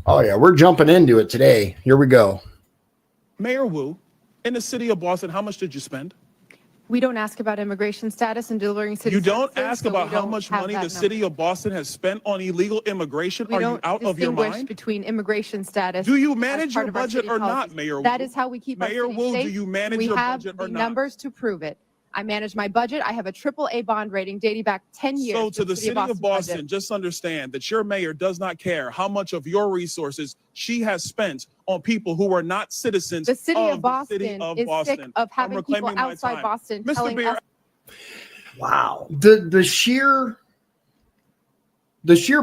Oh, yeah, we're jumping into it today. Here we go. Mayor Wu, in the city of Boston, how much did you spend? We don't ask about immigration status and delivering city You don't services, ask so about we how don't much have money that the city number. of Boston has spent on illegal immigration? We Are you don't out of your distinguish mind? between immigration status. Do you as manage part your of our budget city or not, policies. Mayor Wu? That is how we keep Mayor our city Wu, safe. do you manage we your have budget the or not? numbers to prove it. I manage my budget. I have a AAA bond rating dating back 10 years. So to the city of Boston, budget. just understand that your mayor does not care how much of your resources she has spent on people who are not citizens The city of of Boston the city of is Boston. sick of having people reclaiming my outside time. Boston Mr. telling Beer, us. Wow. The sheer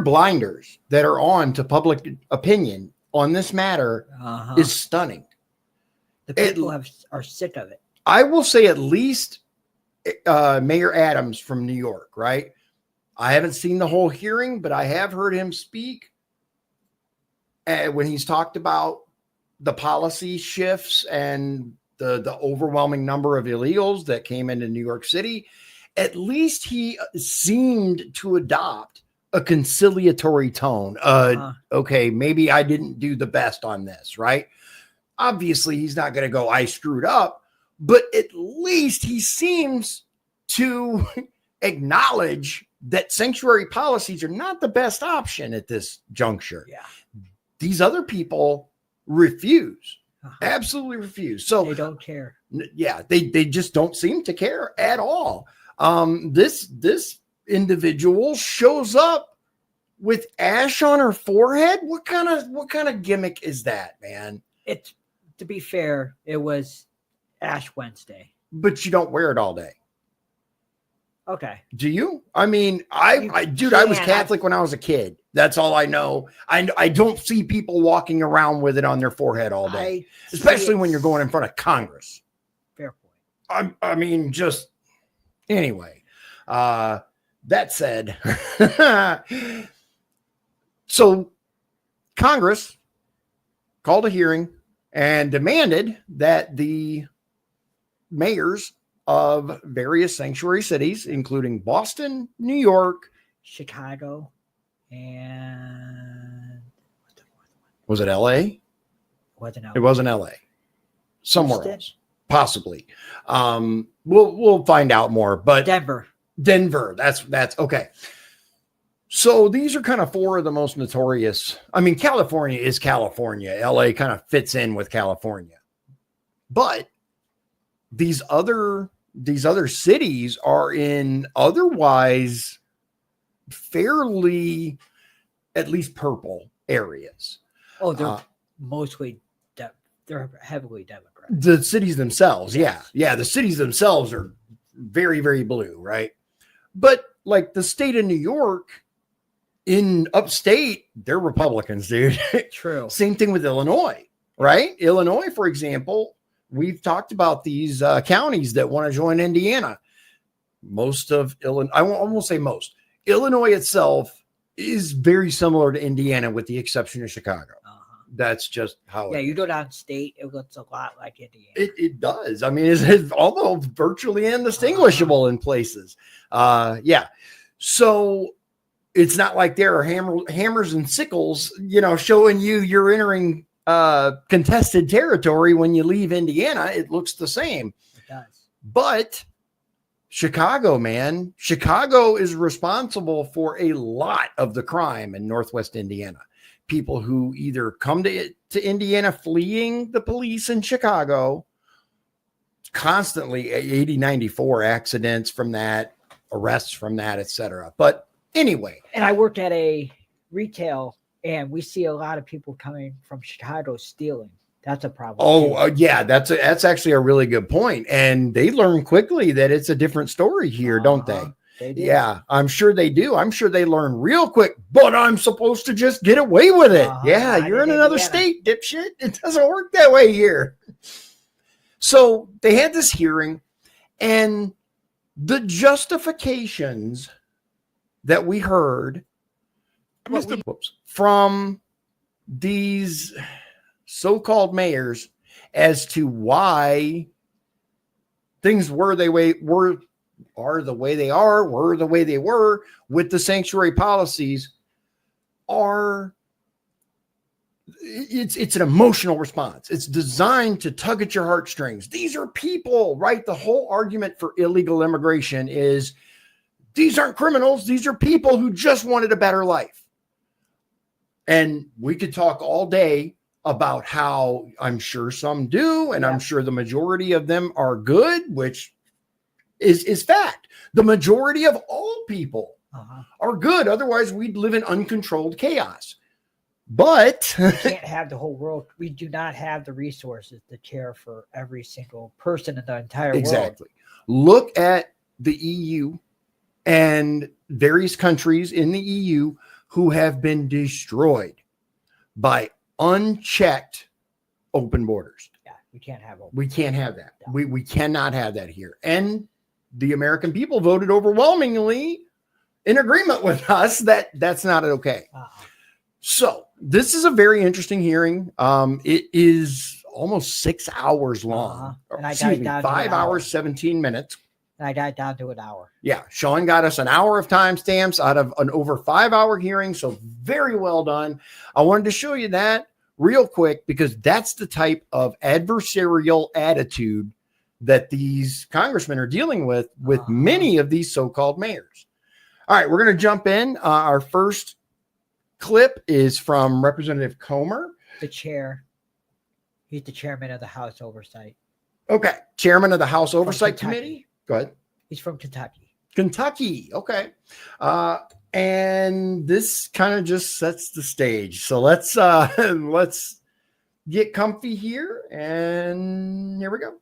blinders that are on to public opinion on this matter is stunning. The people are sick of it. I will say at least Mayor Adams from New York, right? I haven't seen the whole hearing, but I have heard him speak when he's talked about the policy shifts and the overwhelming number of illegals that came into New York City. At least he seemed to adopt a conciliatory tone. Okay, maybe I didn't do the best on this, right? Obviously, he's not going to go, I screwed up, but at least he seems to acknowledge that sanctuary policies are not the best option at this juncture. Yeah. These other people refuse, absolutely refuse. So they don't care. Yeah, they just don't seem to care at all. This individual shows up with ash on her forehead. What kind of gimmick is that, man? It's, to be fair, it was Ash Wednesday. But you don't wear it all day. Okay. Do you? I mean, I was Catholic when I was a kid. That's all I know. I don't see people walking around with it on their forehead all day, especially when you're going in front of Congress. Fair point. I mean, just anyway. That said, so Congress called a hearing and demanded that the mayors of various sanctuary cities, including Boston, New York, Chicago, and was it LA? It wasn't LA. Somewhere else, possibly. We'll find out more. But Denver. That's okay. So these are kind of four of the most notorious. I mean, California is California. LA kind of fits in with California, but these other cities are in otherwise fairly, at least purple areas. Oh, they're mostly they're heavily Democrat. The cities themselves, yeah. The cities themselves are very, very blue, right? But like the state of New York, in upstate, they're Republicans, dude. True. Same thing with Illinois, right? Illinois, for example, we've talked about these counties that want to join Indiana. Most of Illinois, I won't say most. Illinois itself is very similar to Indiana, with the exception of Chicago. That's just how. Yeah, you go down state, it looks a lot like Indiana. It does. I mean, it's almost virtually indistinguishable in places. Yeah. So it's not like there are hammers and sickles, showing you're entering contested territory when you leave Indiana. It looks the same. It does. But Chicago is responsible for a lot of the crime in Northwest Indiana. People who either come to Indiana fleeing the police in Chicago, constantly 80, 94 accidents from that, arrests from that, etc. But anyway. And I work at a retail, and we see a lot of people coming from Chicago stealing. That's a problem. Oh, yeah, that's actually a really good point. And they learn quickly that it's a different story here, don't they? They do. Yeah, I'm sure they do. I'm sure they learn real quick, but I'm supposed to just get away with it. Yeah, you're in another state, dipshit. It doesn't work that way here. So they had this hearing, and the justifications that we heard from these so-called mayors as to why things were the way they were with the sanctuary policies are it's an emotional response. It's designed to tug at your heartstrings. These are people, right? The whole argument for illegal immigration is these aren't criminals. These are people who just wanted a better life. And we could talk all day about how I'm sure some do, and I'm sure the majority of them are good, which is fact. The majority of all people are good. Otherwise, we'd live in uncontrolled chaos. But we can't have the whole world. We do not have the resources to care for every single person in the entire world. Exactly. Look at the EU and various countries in the EU who have been destroyed by unchecked open borders. Yeah, we can't have open. We can't have that. No. We cannot have that here. And the American people voted overwhelmingly in agreement with us that that's not okay. So this is a very interesting hearing. It is almost 6 hours long. And I Excuse me, got 5 hours, 17 minutes. And I got down to an hour. Yeah. Shawn got us an hour of timestamps out of an over 5 hour hearing. So very well done. I wanted to show you that real quick because that's the type of adversarial attitude that these congressmen are dealing with many of these so-called mayors. All right, we're going to jump in. Our first clip is from Representative Comer. The chair. He's the chairman of the House Oversight. Okay. Chairman of the House Oversight Committee. Go ahead. He's from Kentucky. Kentucky. Okay. And this kind of just sets the stage. So let's get comfy here. And here we go.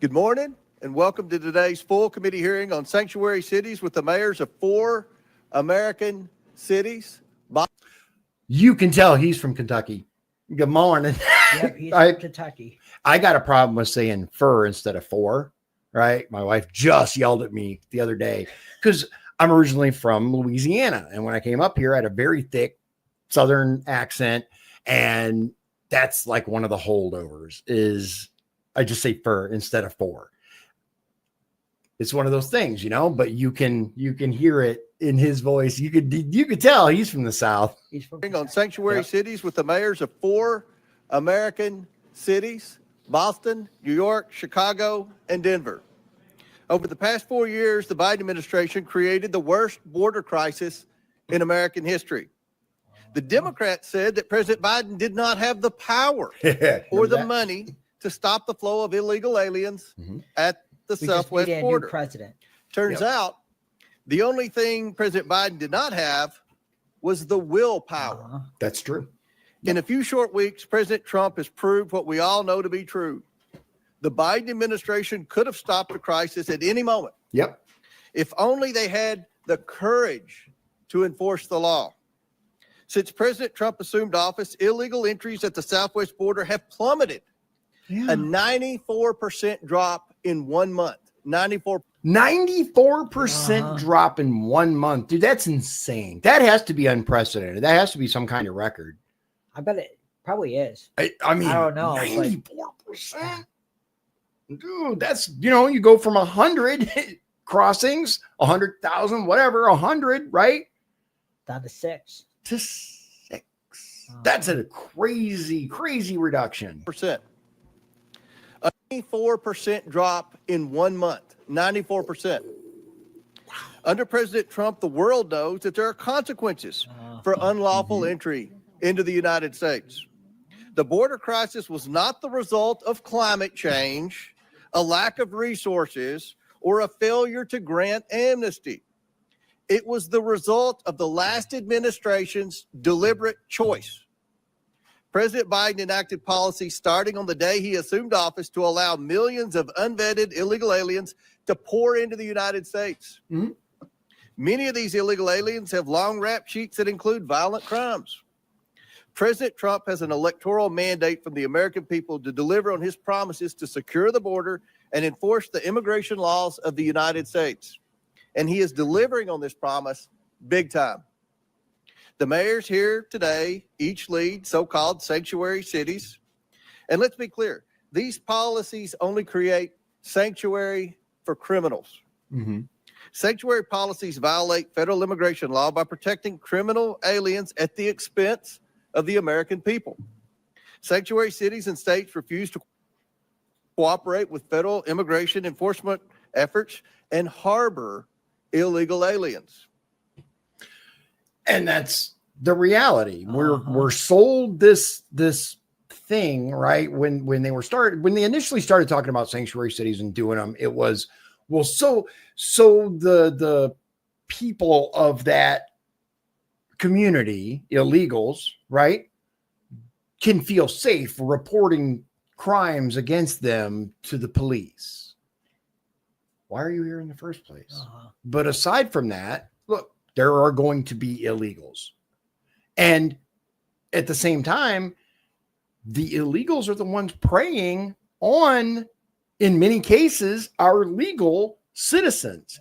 Good morning and welcome to today's full committee hearing on sanctuary cities with the mayors of 4 American cities. You can tell he's from Kentucky. Good morning. Yep, he's from Kentucky. I got a problem with saying fur instead of four, right? My wife just yelled at me the other day because I'm originally from Louisiana. And when I came up here, I had a very thick Southern accent. And that's like one of the holdovers is I just say fur instead of four. It's one of those things, you know, but you can hear it in his voice. You could tell he's from the South. He's from on sanctuary cities with the mayors of 4 American cities: Boston, New York, Chicago, and Denver. Over the past 4 years, the Biden administration created the worst border crisis in American history. The Democrats said that President Biden did not have the power or the money to stop the flow of illegal aliens at the southwest border. President. Turns out the only thing President Biden did not have was the willpower. That's true. In a few short weeks, President Trump has proved what we all know to be true. The Biden administration could have stopped the crisis at any moment. Yep. If only they had the courage to enforce the law. Since President Trump assumed office, illegal entries at the southwest border have plummeted. A 94% drop in 1 month. 94% drop in 1 month. Dude, that's insane. That has to be unprecedented. That has to be some kind of record. I bet it probably is. I mean, I don't know. 94%. Dude, that's, you know, you go from 100 crossings, 100,000, whatever, 100, right? Down to 6. To 6. That's a crazy, crazy reduction. A 94% drop in 1 month. 94%. Under President Trump, the world knows that there are consequences for unlawful entry into the United States. The border crisis was not the result of climate change, a lack of resources, or a failure to grant amnesty. It was the result of the last administration's deliberate choice. President Biden enacted policy starting on the day he assumed office to allow millions of unvetted illegal aliens to pour into the United States. Many of these illegal aliens have long rap sheets that include violent crimes. President Trump has an electoral mandate from the American people to deliver on his promises to secure the border and enforce the immigration laws of the United States. And he is delivering on this promise big time. The mayors here today each lead so-called sanctuary cities. And let's be clear, these policies only create sanctuary for criminals. Sanctuary policies violate federal immigration law by protecting criminal aliens at the expense of the American people. Sanctuary cities and states refuse to cooperate with federal immigration enforcement efforts and harbor illegal aliens. And that's the reality. We're sold this thing, right? When they initially started talking about sanctuary cities and doing them, it was, well, so the people of that community, illegals, right, can feel safe reporting crimes against them to the police. Why are you here in the first place? But aside from that, look, there are going to be illegals. And at the same time, the illegals are the ones preying on, in many cases, our legal citizens,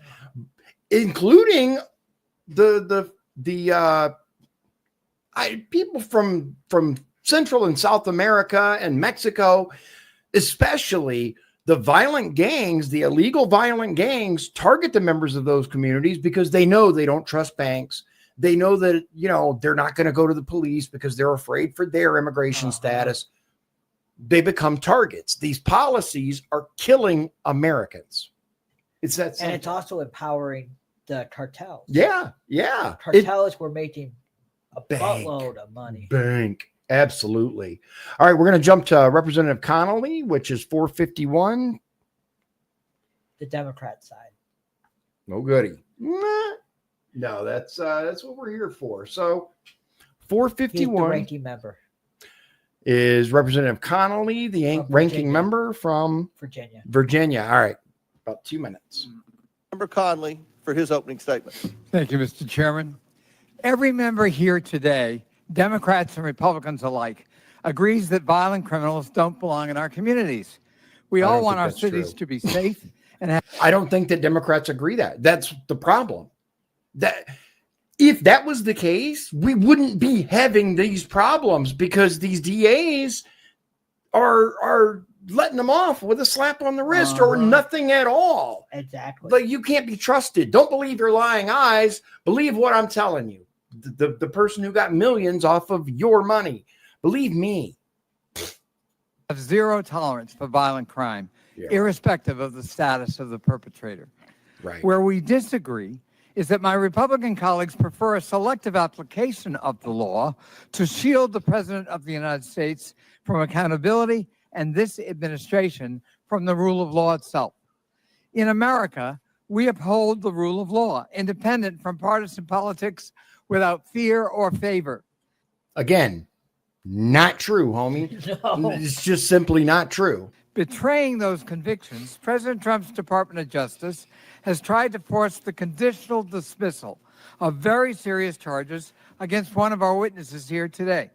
including the people from Central and South America and Mexico, especially. The violent gangs, the illegal violent gangs, target the members of those communities because they know they don't trust banks. They know that, they're not going to go to the police because they're afraid for their immigration status. They become targets. These policies are killing Americans. It's that simple. And it's also empowering the cartels. Yeah. Cartels were making a buttload of money. Bank. Absolutely. All right, we're going to jump to Representative Connolly, which is 451. The Democrat side. No goody. No, that's what we're here for. So 451 He's the ranking member. Is Representative Connolly, the ranking member from Virginia. All right, about 2 minutes. Member Conley for his opening statement. Thank you, Mr. Chairman. Every member here today, Democrats and Republicans alike, agrees that violent criminals don't belong in our communities. We all want our cities to be safe. And I don't think that Democrats agree that. That's the problem. That if that was the case, we wouldn't be having these problems because these DAs are letting them off with a slap on the wrist or nothing at all. Exactly. But you can't be trusted. Don't believe your lying eyes. Believe what I'm telling you. The person who got millions off of your money. Believe me. have zero tolerance for violent crime, irrespective of the status of the perpetrator. Right. Where we disagree is that my Republican colleagues prefer a selective application of the law to shield the President of the United States from accountability and this administration from the rule of law itself. In America, we uphold the rule of law, independent from partisan politics, without fear or favor. Again, not true, homie. No. It's just simply not true. Betraying those convictions, President Trump's Department of Justice has tried to force the conditional dismissal of very serious charges against one of our witnesses here today,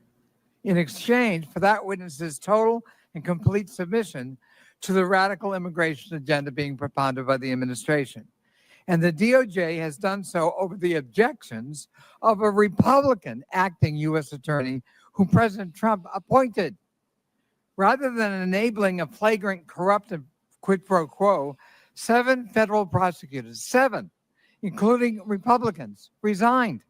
in exchange for that witness's total and complete submission to the radical immigration agenda being propounded by the administration. And the DOJ has done so over the objections of a Republican acting U.S. attorney who President Trump appointed. Rather than enabling a flagrant, corruptive quid pro quo, 7 federal prosecutors, 7, including Republicans, resigned.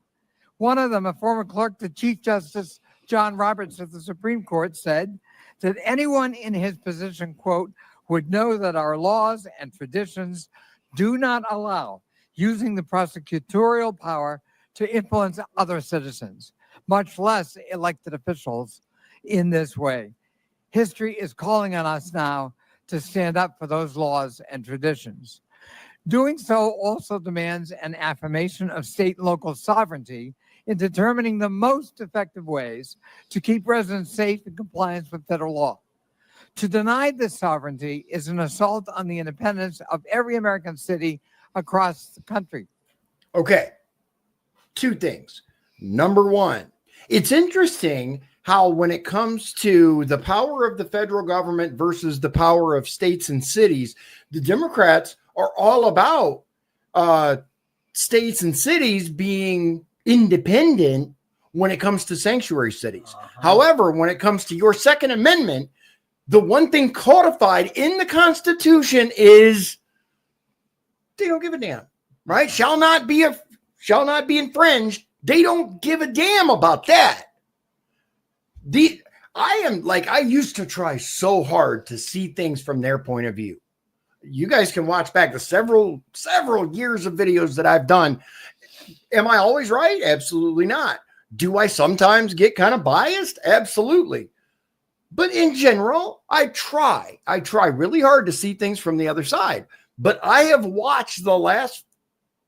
One of them, a former clerk to Chief Justice John Roberts of the Supreme Court, said that anyone in his position, quote, would know that our laws and traditions do not allow using the prosecutorial power to influence other citizens, much less elected officials, in this way. History is calling on us now to stand up for those laws and traditions. Doing so also demands an affirmation of state and local sovereignty in determining the most effective ways to keep residents safe in compliance with federal law. To deny this sovereignty is an assault on the independence of every American city across the country. Okay. 2 things. Number 1, it's interesting how when it comes to the power of the federal government versus the power of states and cities, the Democrats are all about states and cities being independent when it comes to sanctuary cities. However, when it comes to your Second Amendment, the one thing codified in the Constitution is they don't give a damn, right? Shall not be infringed. They don't give a damn about that. I used to try so hard to see things from their point of view. You guys can watch back the several years of videos that I've done. Am I always right? Absolutely not. Do I sometimes get kind of biased? Absolutely. But in general, I try really hard to see things from the other side. But I have watched the last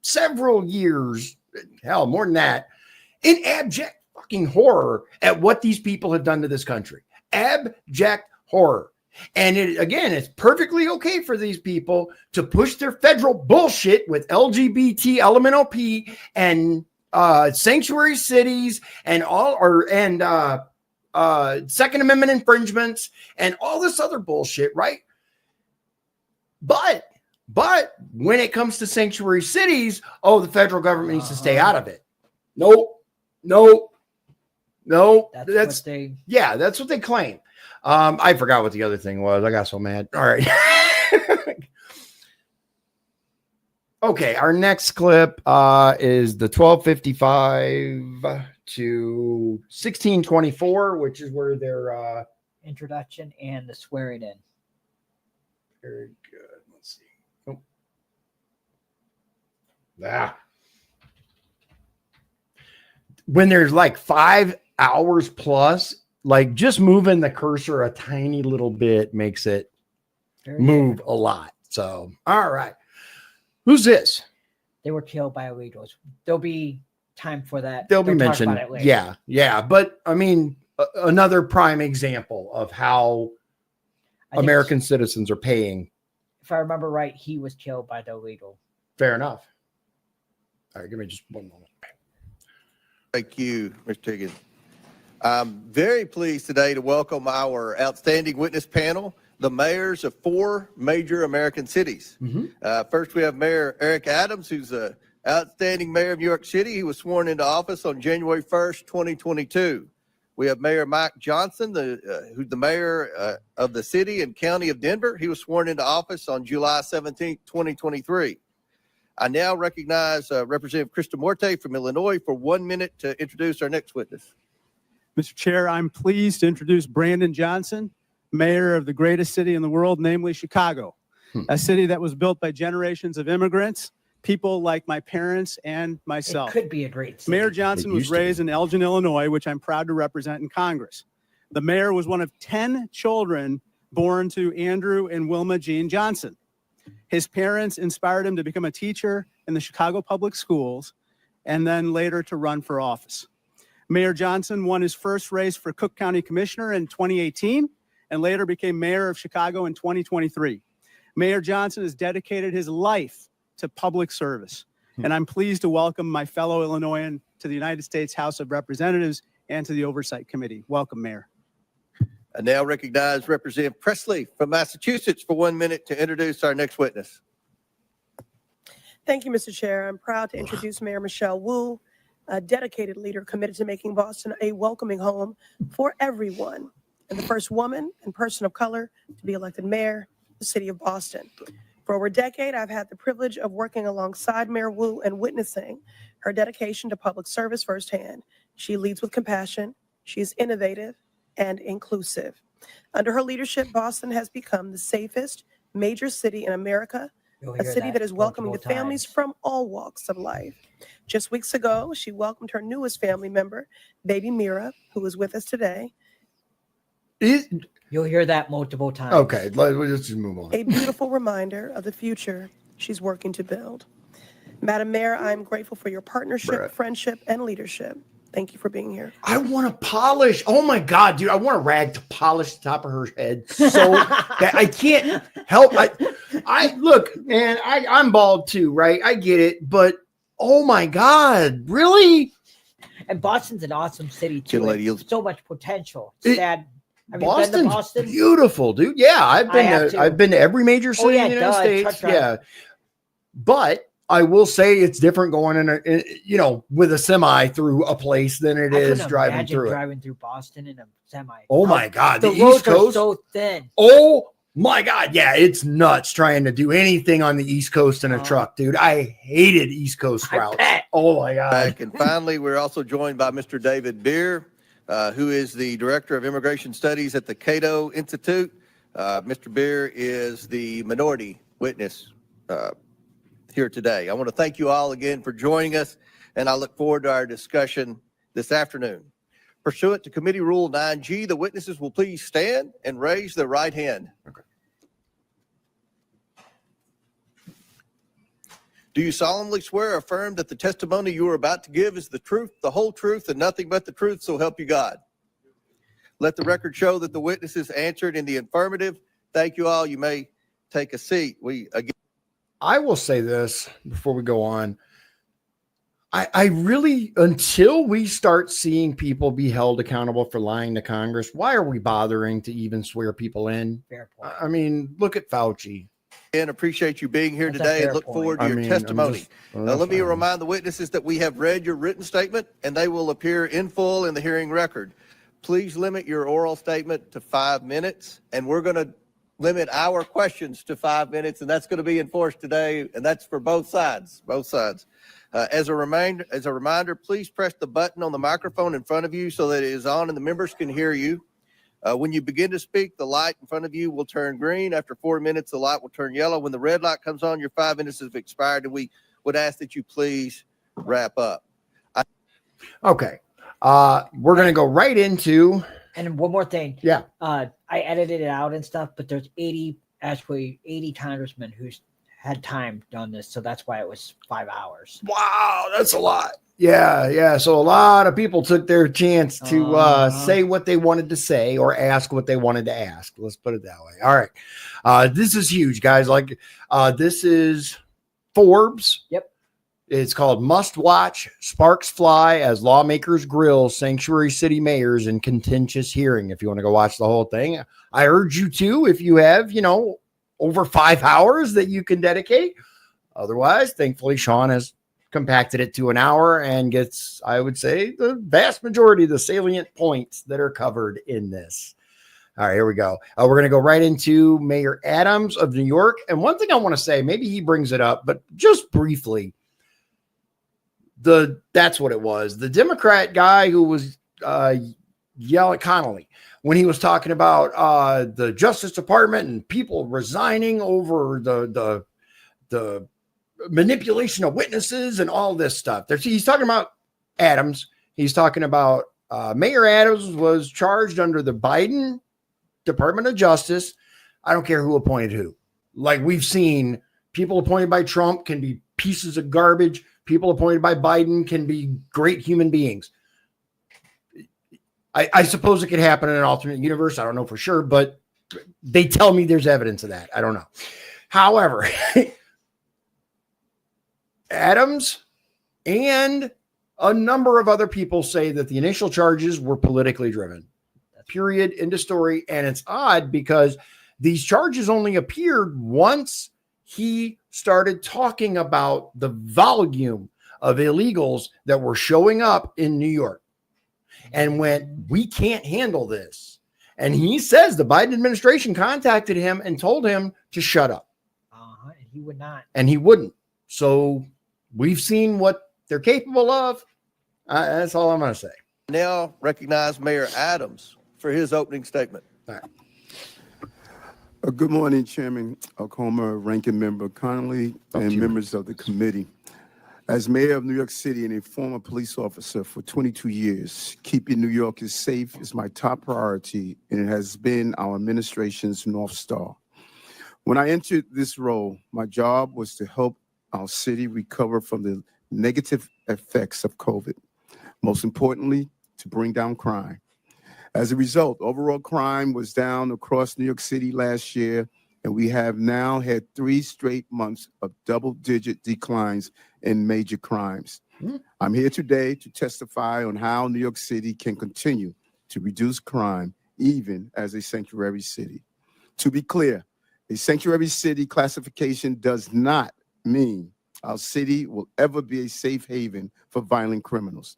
several years, hell, more than that, in abject fucking horror at what these people have done to this country. Abject horror. And it's perfectly okay for these people to push their federal bullshit with LGBT, LMNOP, and sanctuary cities, and Second Amendment infringements, and all this other bullshit, right? But when it comes to sanctuary cities, the federal government needs to stay out of it. Nope. That's what they claim. I forgot what the other thing was. I got so mad. All right. Okay. Our next clip is the 1255 to 1624, which is where their introduction and the swearing in. Very good. Let's see. When there's like 5 hours plus, like just moving the cursor a tiny little bit makes it move a lot. So, all right. Who's this? They were killed by illegals. There'll be time for that. They'll be mentioned. Yeah. But I mean, another prime example of how American citizens are paying. If I remember right, he was killed by the illegal. Fair enough. All right, give me just one moment. Thank you, Mr. Higgins. I'm very pleased today to welcome our outstanding witness panel, the mayors of 4 major American cities. First, we have Mayor Eric Adams, who's an outstanding mayor of New York City. He was sworn into office on January 1st, 2022. We have Mayor Mike Johnson, who's the mayor of the city and county of Denver. He was sworn into office on July 17th, 2023. I now recognize Representative Krista Morte from Illinois for 1 minute to introduce our next witness. Mr. Chair, I'm pleased to introduce Brandon Johnson, mayor of the greatest city in the world, namely Chicago, a city that was built by generations of immigrants, people like my parents and myself. It could be a great city. Mayor Johnson was raised in Elgin, Illinois, which I'm proud to represent in Congress. The mayor was one of 10 children born to Andrew and Wilma Jean Johnson. His parents inspired him to become a teacher in the Chicago public schools and then later to run for office. Mayor Johnson won his first race for Cook County Commissioner in 2018 and later became mayor of Chicago in 2023. Mayor Johnson has dedicated his life to public service, and I'm pleased to welcome my fellow Illinoisan to the United States House of Representatives and to the Oversight Committee. Welcome, Mayor. I now recognize Representative Presley from Massachusetts for 1 minute to introduce our next witness. Thank you, Mr. Chair. I'm proud to introduce Mayor Michelle Wu, a dedicated leader committed to making Boston a welcoming home for everyone, and the first woman and person of color to be elected mayor of the city of Boston. For over a decade, I've had the privilege of working alongside Mayor Wu and witnessing her dedication to public service firsthand. She leads with compassion. She is innovative and inclusive. Under her leadership, Boston has become the safest major city in America, a city that is welcoming to families from all walks of life. Just weeks ago, she welcomed her newest family member, baby Mira, who is with us today. You'll hear that multiple times. Okay, let's just move on. A beautiful reminder of the future she's working to build. Madam Mayor, I'm grateful for your partnership, friendship, and leadership. Thank you for being here. I want to polish. Oh my God, dude. I want a rag to polish the top of her head so that I can't help. I look, man, I'm bald too, right? I get it. But oh my God, really? And Boston's an awesome city too. So much potential. Sad. Have Boston's you been to Boston? Beautiful, dude. Yeah, I've been to every major city in the United States. Yeah. But I will say it's different going in with a semi through a place than it is driving through Boston in a semi. Oh my God, the East Coast are so thin. Oh my God, yeah, it's nuts trying to do anything on the East Coast in a truck, dude. I hated East Coast routes. Oh my God. And finally, we're also joined by Mr. David Beer, who is the Director of Immigration Studies at the Cato Institute. Mr. Beer is the minority witness here today. I want to thank you all again for joining us, and I look forward to our discussion this afternoon. Pursuant to Committee Rule 9G, the witnesses will please stand and raise their right hand. Okay. Do you solemnly swear or affirm that the testimony you are about to give is the truth, the whole truth, and nothing but the truth, so help you God? Let the record show that the witnesses answered in the affirmative. Thank you all. You may take a seat. I will say this before we go on. I really, until we start seeing people be held accountable for lying to Congress, why are we bothering to even swear people in? Fair point. I mean, look at Fauci. And appreciate you being here That's a today and fair look point. forward to I your mean, testimony. well, Let me fine. remind the witnesses that we have read your written statement and they will appear in full in the hearing record. Please limit your oral statement to 5 minutes, and we're going to limit our questions to 5 minutes, and that's going to be enforced today, and that's for both sides. As a reminder, please press the button on the microphone in front of you so that it is on and the members can hear you. When you begin to speak, the light in front of you will turn green. After 4 minutes, the light will turn yellow. When the red light comes on, your 5 minutes have expired, and we would ask that you please wrap up. Okay. We're going to go right into. And one more thing. Yeah. I edited it out and stuff, but there's 80 congressmen who's had time done this, so that's why it was 5 hours. Wow, that's a lot. Yeah. So a lot of people took their chance to say what they wanted to say or ask what they wanted to ask. Let's put it that way. All right. This is huge, guys. Like, this is Forbes. Yep. It's called Must Watch Sparks Fly as Lawmakers Grill Sanctuary City Mayors in Contentious Hearing. If you want to go watch the whole thing, I urge you to, if you have, over 5 hours that you can dedicate. Otherwise, thankfully, Shawn has compacted it to an hour and gets, I would say, the vast majority of the salient points that are covered in this. All right, here we go. We're going to go right into Mayor Adams of New York. And one thing I want to say, maybe he brings it up, but just briefly, that's what it was. The Democrat guy who was yelling Connolly when he was talking about the Justice Department and people resigning over the manipulation of witnesses and all this stuff. He's talking about Adams. He's talking about Mayor Adams was charged under the Biden Department of Justice. I don't care who appointed who. Like we've seen, people appointed by Trump can be pieces of garbage. People appointed by Biden can be great human beings. I suppose it could happen in an alternate universe. I don't know for sure, but they tell me there's evidence of that. I don't know. However, Adams and a number of other people say that the initial charges were politically driven. Period. End of story. And it's odd because these charges only appeared once he started talking about the volume of illegals that were showing up in New York. And when we can't handle this, and he says the Biden administration contacted him and told him to shut up. And he would not. And he wouldn't. So we've seen what they're capable of. That's all I'm going to say. Now recognize Mayor Adams for his opening statement. All right. Good morning, Chairman Comer, Ranking Member Connolly, and members of the committee. As mayor of New York City and a former police officer for 22 years, keeping New Yorkers safe is my top priority, and it has been our administration's North Star. When I entered this role, my job was to help our city recover from the negative effects of COVID. Most importantly, to bring down crime. As a result, overall crime was down across New York City last year, and we have now had 3 straight months of double-digit declines in major crimes. I'm here today to testify on how New York City can continue to reduce crime, even as a sanctuary city. To be clear, a sanctuary city classification does not mean our city will ever be a safe haven for violent criminals.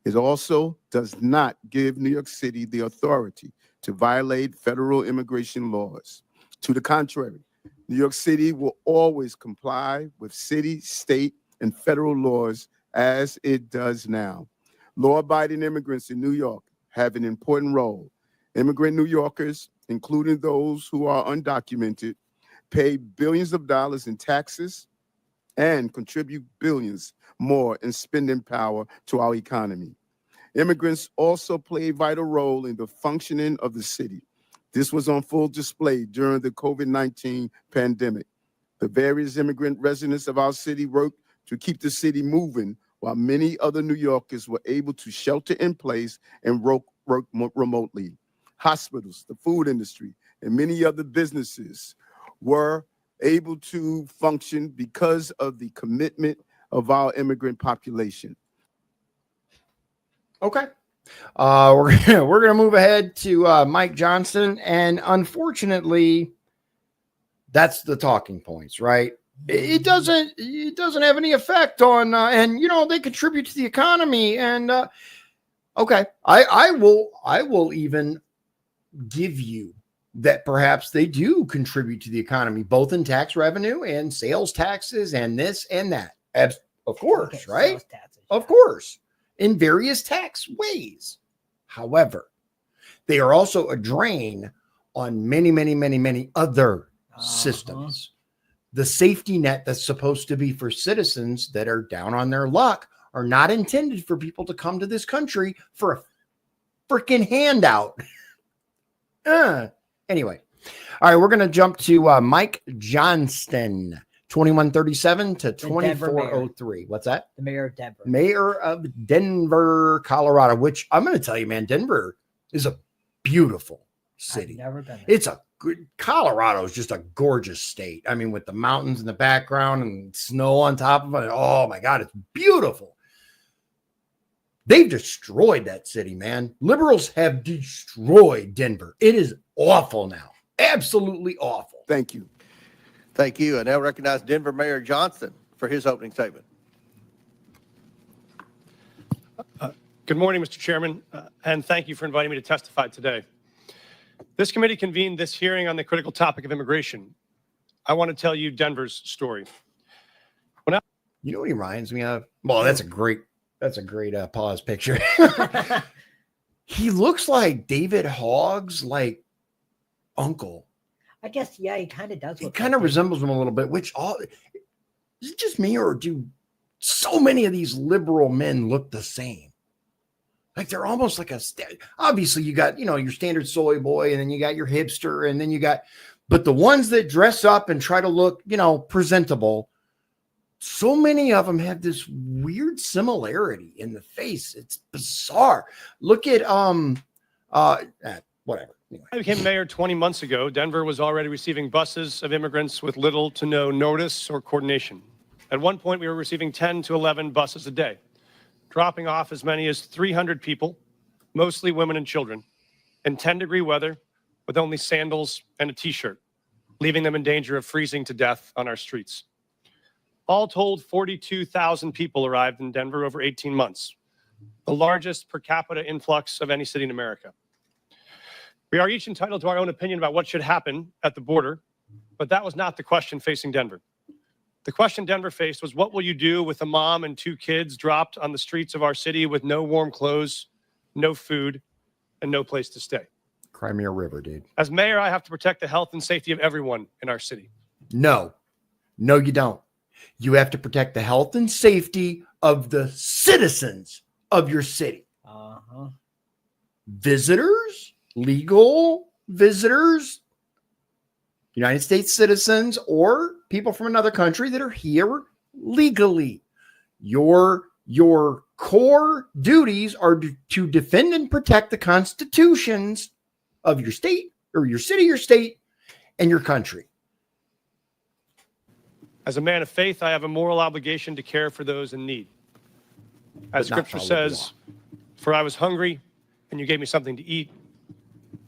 It also does not give New York City the authority to violate federal immigration laws. To the contrary, New York City will always comply with city, state, and federal laws as it does now. Law-abiding immigrants in New York have an important role. Immigrant New Yorkers, including those who are undocumented, pay billions of dollars in taxes and contribute billions more in spending power to our economy. Immigrants also play a vital role in the functioning of the city. This was on full display during the COVID-19 pandemic. The various immigrant residents of our city worked to keep the city moving, while many other New Yorkers were able to shelter in place and work remotely. Hospitals, the food industry, and many other businesses were able to function because of the commitment of our immigrant population. Okay. We're gonna move ahead to Mike Johnson, and unfortunately, that's the talking points, right? It doesn't have any effect on, and they contribute to the economy. And okay, I will even give you that perhaps they do contribute to the economy, both in tax revenue and sales taxes, and this and that. Of course, Okay, right? sales taxes, Of yeah. course, in various tax ways. However, they are also a drain on many, many, many, many other systems. The safety net that's supposed to be for citizens that are down on their luck are not intended for people to come to this country for a freaking handout. Anyway, all right, we're going to jump to Mike Johnston, 2137 to 2403. What's that? The mayor of Denver. Mayor of Denver, Colorado, which I'm going to tell you, man, Denver is a beautiful city. I've never been there. It's a good, Colorado is just a gorgeous state. I mean, with the mountains in the background and snow on top of it. Oh my God, it's beautiful. They've destroyed that city, man. Liberals have destroyed Denver. It is awful now. Absolutely awful. Thank you. Thank you. I now recognize Denver Mayor Johnson for his opening statement. Good morning, Mr. Chairman, and thank you for inviting me to testify today. This committee convened this hearing on the critical topic of immigration. I want to tell you Denver's story. You know what he reminds me of? Well, that's a great pause picture. He looks like David Hogg's like uncle. I guess, yeah, he kind of does. He kind of resembles him a little bit, which is it just me, or do so many of these liberal men look the same? Like they're almost like obviously you got, your standard soy boy, and then you got your hipster, and then but the ones that dress up and try to look, presentable, so many of them have this weird similarity in the face. It's bizarre. Look at, whatever. Anyway. I became mayor 20 months ago. Denver was already receiving buses of immigrants with little to no notice or coordination. At one point, we were receiving 10 to 11 buses a day, dropping off as many as 300 people, mostly women and children, in 10-degree weather with only sandals and a t-shirt, leaving them in danger of freezing to death on our streets. All told, 42,000 people arrived in Denver over 18 months, the largest per capita influx of any city in America. We are each entitled to our own opinion about what should happen at the border, but that was not the question facing Denver. The question Denver faced was, what will you do with a mom and 2 kids dropped on the streets of our city with no warm clothes, no food, and no place to stay? Crimea River, dude. As mayor, I have to protect the health and safety of everyone in our city. No, you don't. You have to protect the health and safety of the citizens of your city. Visitors, legal visitors, United States citizens, or people from another country that are here legally. Your core duties are to defend and protect the constitutions of your state, or your city, your state, and your country. As a man of faith, I have a moral obligation to care for those in need. As Scripture says, for I was hungry, and you gave me something to eat.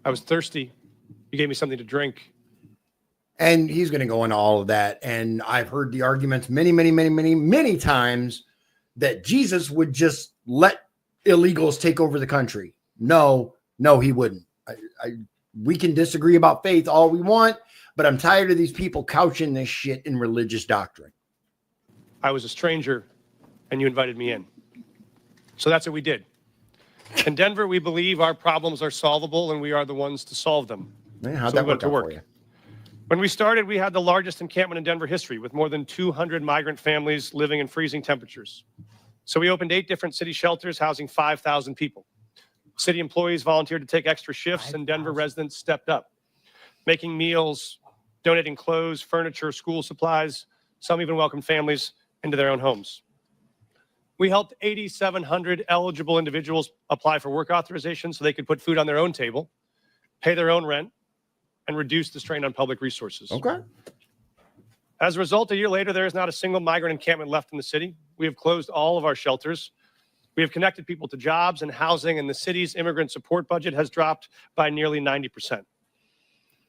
I was thirsty, you gave me something to drink. And he's going to go into all of that. And I've heard the arguments many times that Jesus would just let illegals take over the country. No, he wouldn't. We can disagree about faith all we want, but I'm tired of these people couching this shit in religious doctrine. I was a stranger, and you invited me in. So that's what we did. In Denver, we believe our problems are solvable and we are the ones to solve them. Man, how'd So that we went work to out for work. you? When we started, we had the largest encampment in Denver history with more than 200 migrant families living in freezing temperatures. So we opened 8 different city shelters housing 5,000 people. City employees volunteered to take extra shifts and Denver residents stepped up, making meals, donating clothes, furniture, school supplies. Some even welcomed families into their own homes. We helped 8,700 eligible individuals apply for work authorization so they could put food on their own table, pay their own rent, and reduce the strain on public resources. Okay. As a result, a year later, there is not a single migrant encampment left in the city. We have closed all of our shelters. We have connected people to jobs and housing, and the city's immigrant support budget has dropped by nearly 90%.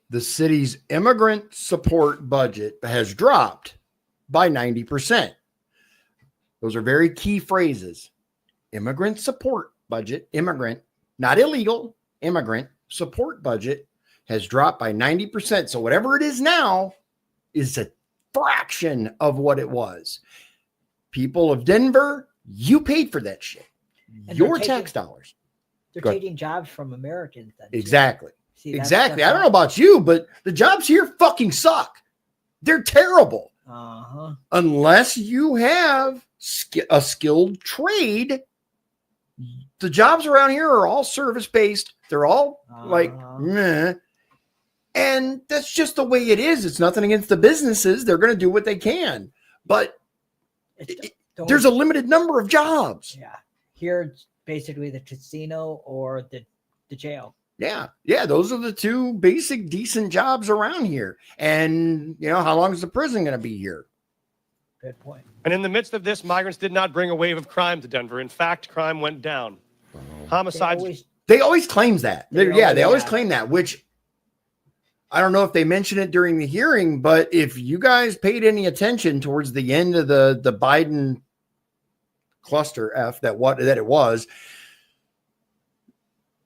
The city's immigrant support budget has dropped by 90%. Those are very key phrases. Immigrant support budget, immigrant, not illegal, immigrant support budget has dropped by 90%. So whatever it is now is a fraction of what it was. People of Denver, you paid for that shit. And Your they're tax taking- dollars. They're Go ahead. taking jobs from Americans. Then, too. Exactly. See, that's- Exactly. that's I don't know about you, but the jobs here fucking suck. They're terrible. Uh-huh. Unless you have a skilled trade. The jobs around here are all service-based. They're all like, meh. And that's just the way it is. It's nothing against the businesses. They're going to do what they can. But there's a limited number of jobs. Yeah. Here, it's basically the casino or the jail. Yeah. Yeah. Those are the two basic decent jobs around here. And, you know, how long is the prison going to be here? Good point. And in the midst of this, migrants did not bring a wave of crime to Denver. In fact, crime went down. Homicides. They always claims that. They always yeah. claim that, which I don't know if they mentioned it during the hearing, but if you guys paid any attention towards the end of the Biden cluster F that it was,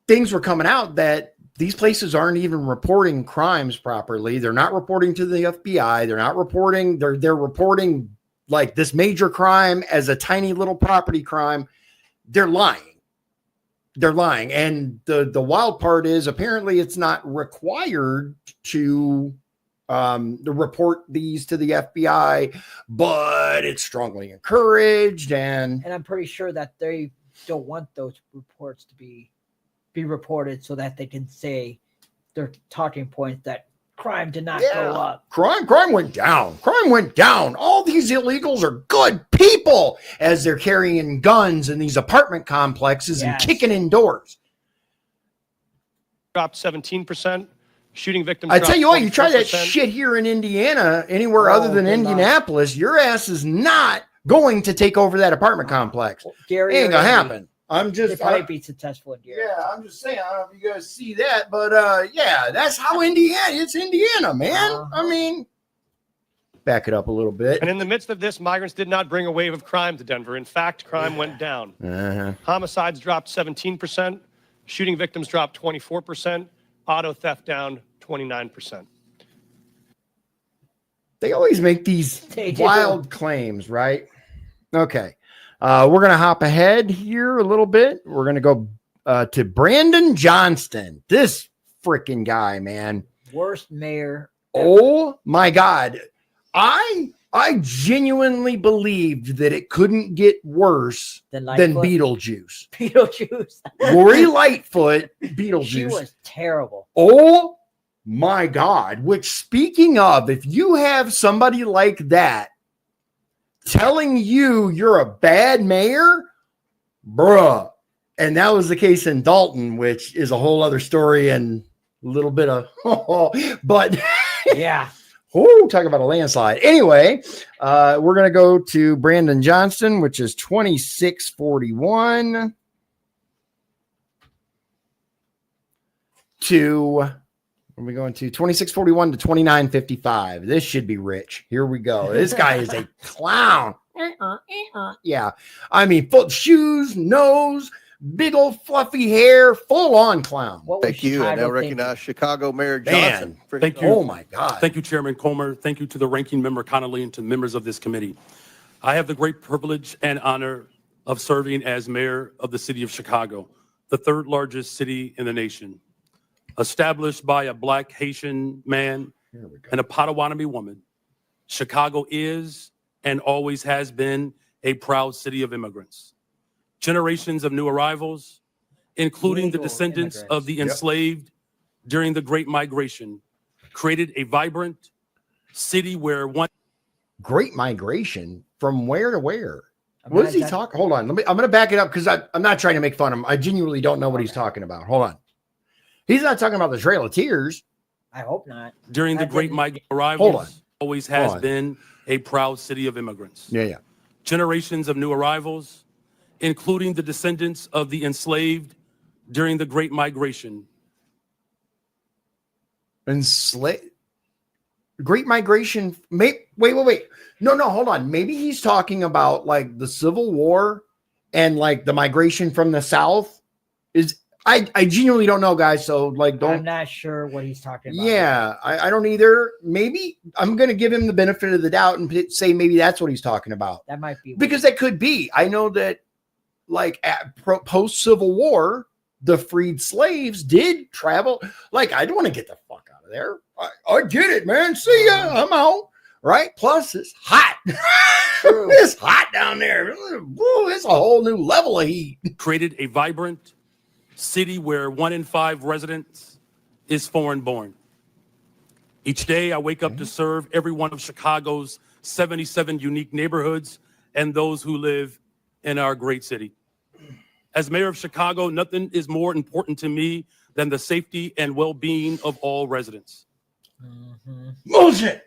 things were coming out that these places aren't even reporting crimes properly. They're not reporting to the FBI. They're not reporting. They're reporting like this major crime as a tiny little property crime. They're lying. They're lying. And the wild part is apparently it's not required to report these to the FBI, but it's strongly encouraged. And I'm pretty sure that they don't want those reports to be reported so that they can say their talking points that crime did not go up. Crime went down. Crime went down. All these illegals are good people as they're carrying guns in these apartment complexes and kicking in doors. Dropped 17%. Shooting victims. I tell you what, you try that 44%. shit here in Indiana, anywhere other than Indianapolis, your ass is not going to take over that apartment complex. Gary, Ain't gonna happen. I'm They just probably be successful in Gary. Yeah, I'm just saying. I don't know if you guys see that, but yeah, that's how it's Indiana, man. I mean, back it up a little bit. And in the midst of this, migrants did not bring a wave of crime to Denver. In fact, crime went down. Homicides dropped 17%. Shooting victims dropped 24%. Auto theft down 29%. They always make these They do. wild claims, right? Okay. We're going to hop ahead here a little bit. We're going to go to Brandon Johnston. This freaking guy, man. Worst mayor. Oh my God. I genuinely believed that it couldn't get worse than Beetlejuice. Beetlejuice. Lori Lightfoot, Beetlejuice. She was terrible. Oh my God. Which, speaking of, if you have somebody like that telling you you're a bad mayor, bruh. And that was the case in Dalton, which is a whole other story and a little bit of, but yeah. Oh, talk about a landslide. Anyway, we're going to go to Brandon Johnston, which is 2641 to, are we going to 2641 to 2955? This should be rich. Here we go. This guy is a clown. Yeah. I mean, full shoes, nose, big old fluffy hair, full on clown. Thank you. And I recognize Chicago Mayor Johnson. Thank you. Oh my God. Thank you, Chairman Comer. Thank you to the ranking member Connolly and to the members of this committee. I have the great privilege and honor of serving as mayor of the city of Chicago. the third largest city in the nation. Established by a Black Haitian man and a Potawatomi woman, Chicago is and always has been a proud city of immigrants. Generations of new arrivals, including the Legal descendants immigrants. of the enslaved during the Great Migration, created a vibrant city where one Great migration from where to where? What is he Imagine- talking? Hold on. I'm going to back it up because I'm not trying to make fun of him. I genuinely don't know what he's talking about. Hold on. He's not talking about the Trail of Tears. I hope not. during the I Great didn't- Migration Hold on. arrivals always has Hold on. been a proud city of immigrants. Yeah. Generations of new arrivals, including the descendants of the enslaved during the Great Migration, Great migration. Wait. No, hold on. Maybe he's talking about like the Civil War and like the migration from the South. I genuinely don't know, guys. So like, I'm don't. not sure what he's talking about. Yeah, I don't either. Maybe I'm going to give him the benefit of the doubt and say maybe that's what he's talking about. That might be Because that could be. I know that like post Civil War, the freed slaves did travel. Like, I don't want to get the fuck out of there. I get it, man. See ya. I'm out. Right. Plus, it's hot. It's hot down there. Woo, it's a whole new level of heat. created a vibrant city where 1 in 5 residents is foreign born. Each day I wake up to serve every one of Chicago's 77 unique neighborhoods and those who live in our great city. As mayor of Chicago, nothing is more important to me than the safety and well-being of all residents. Bullshit.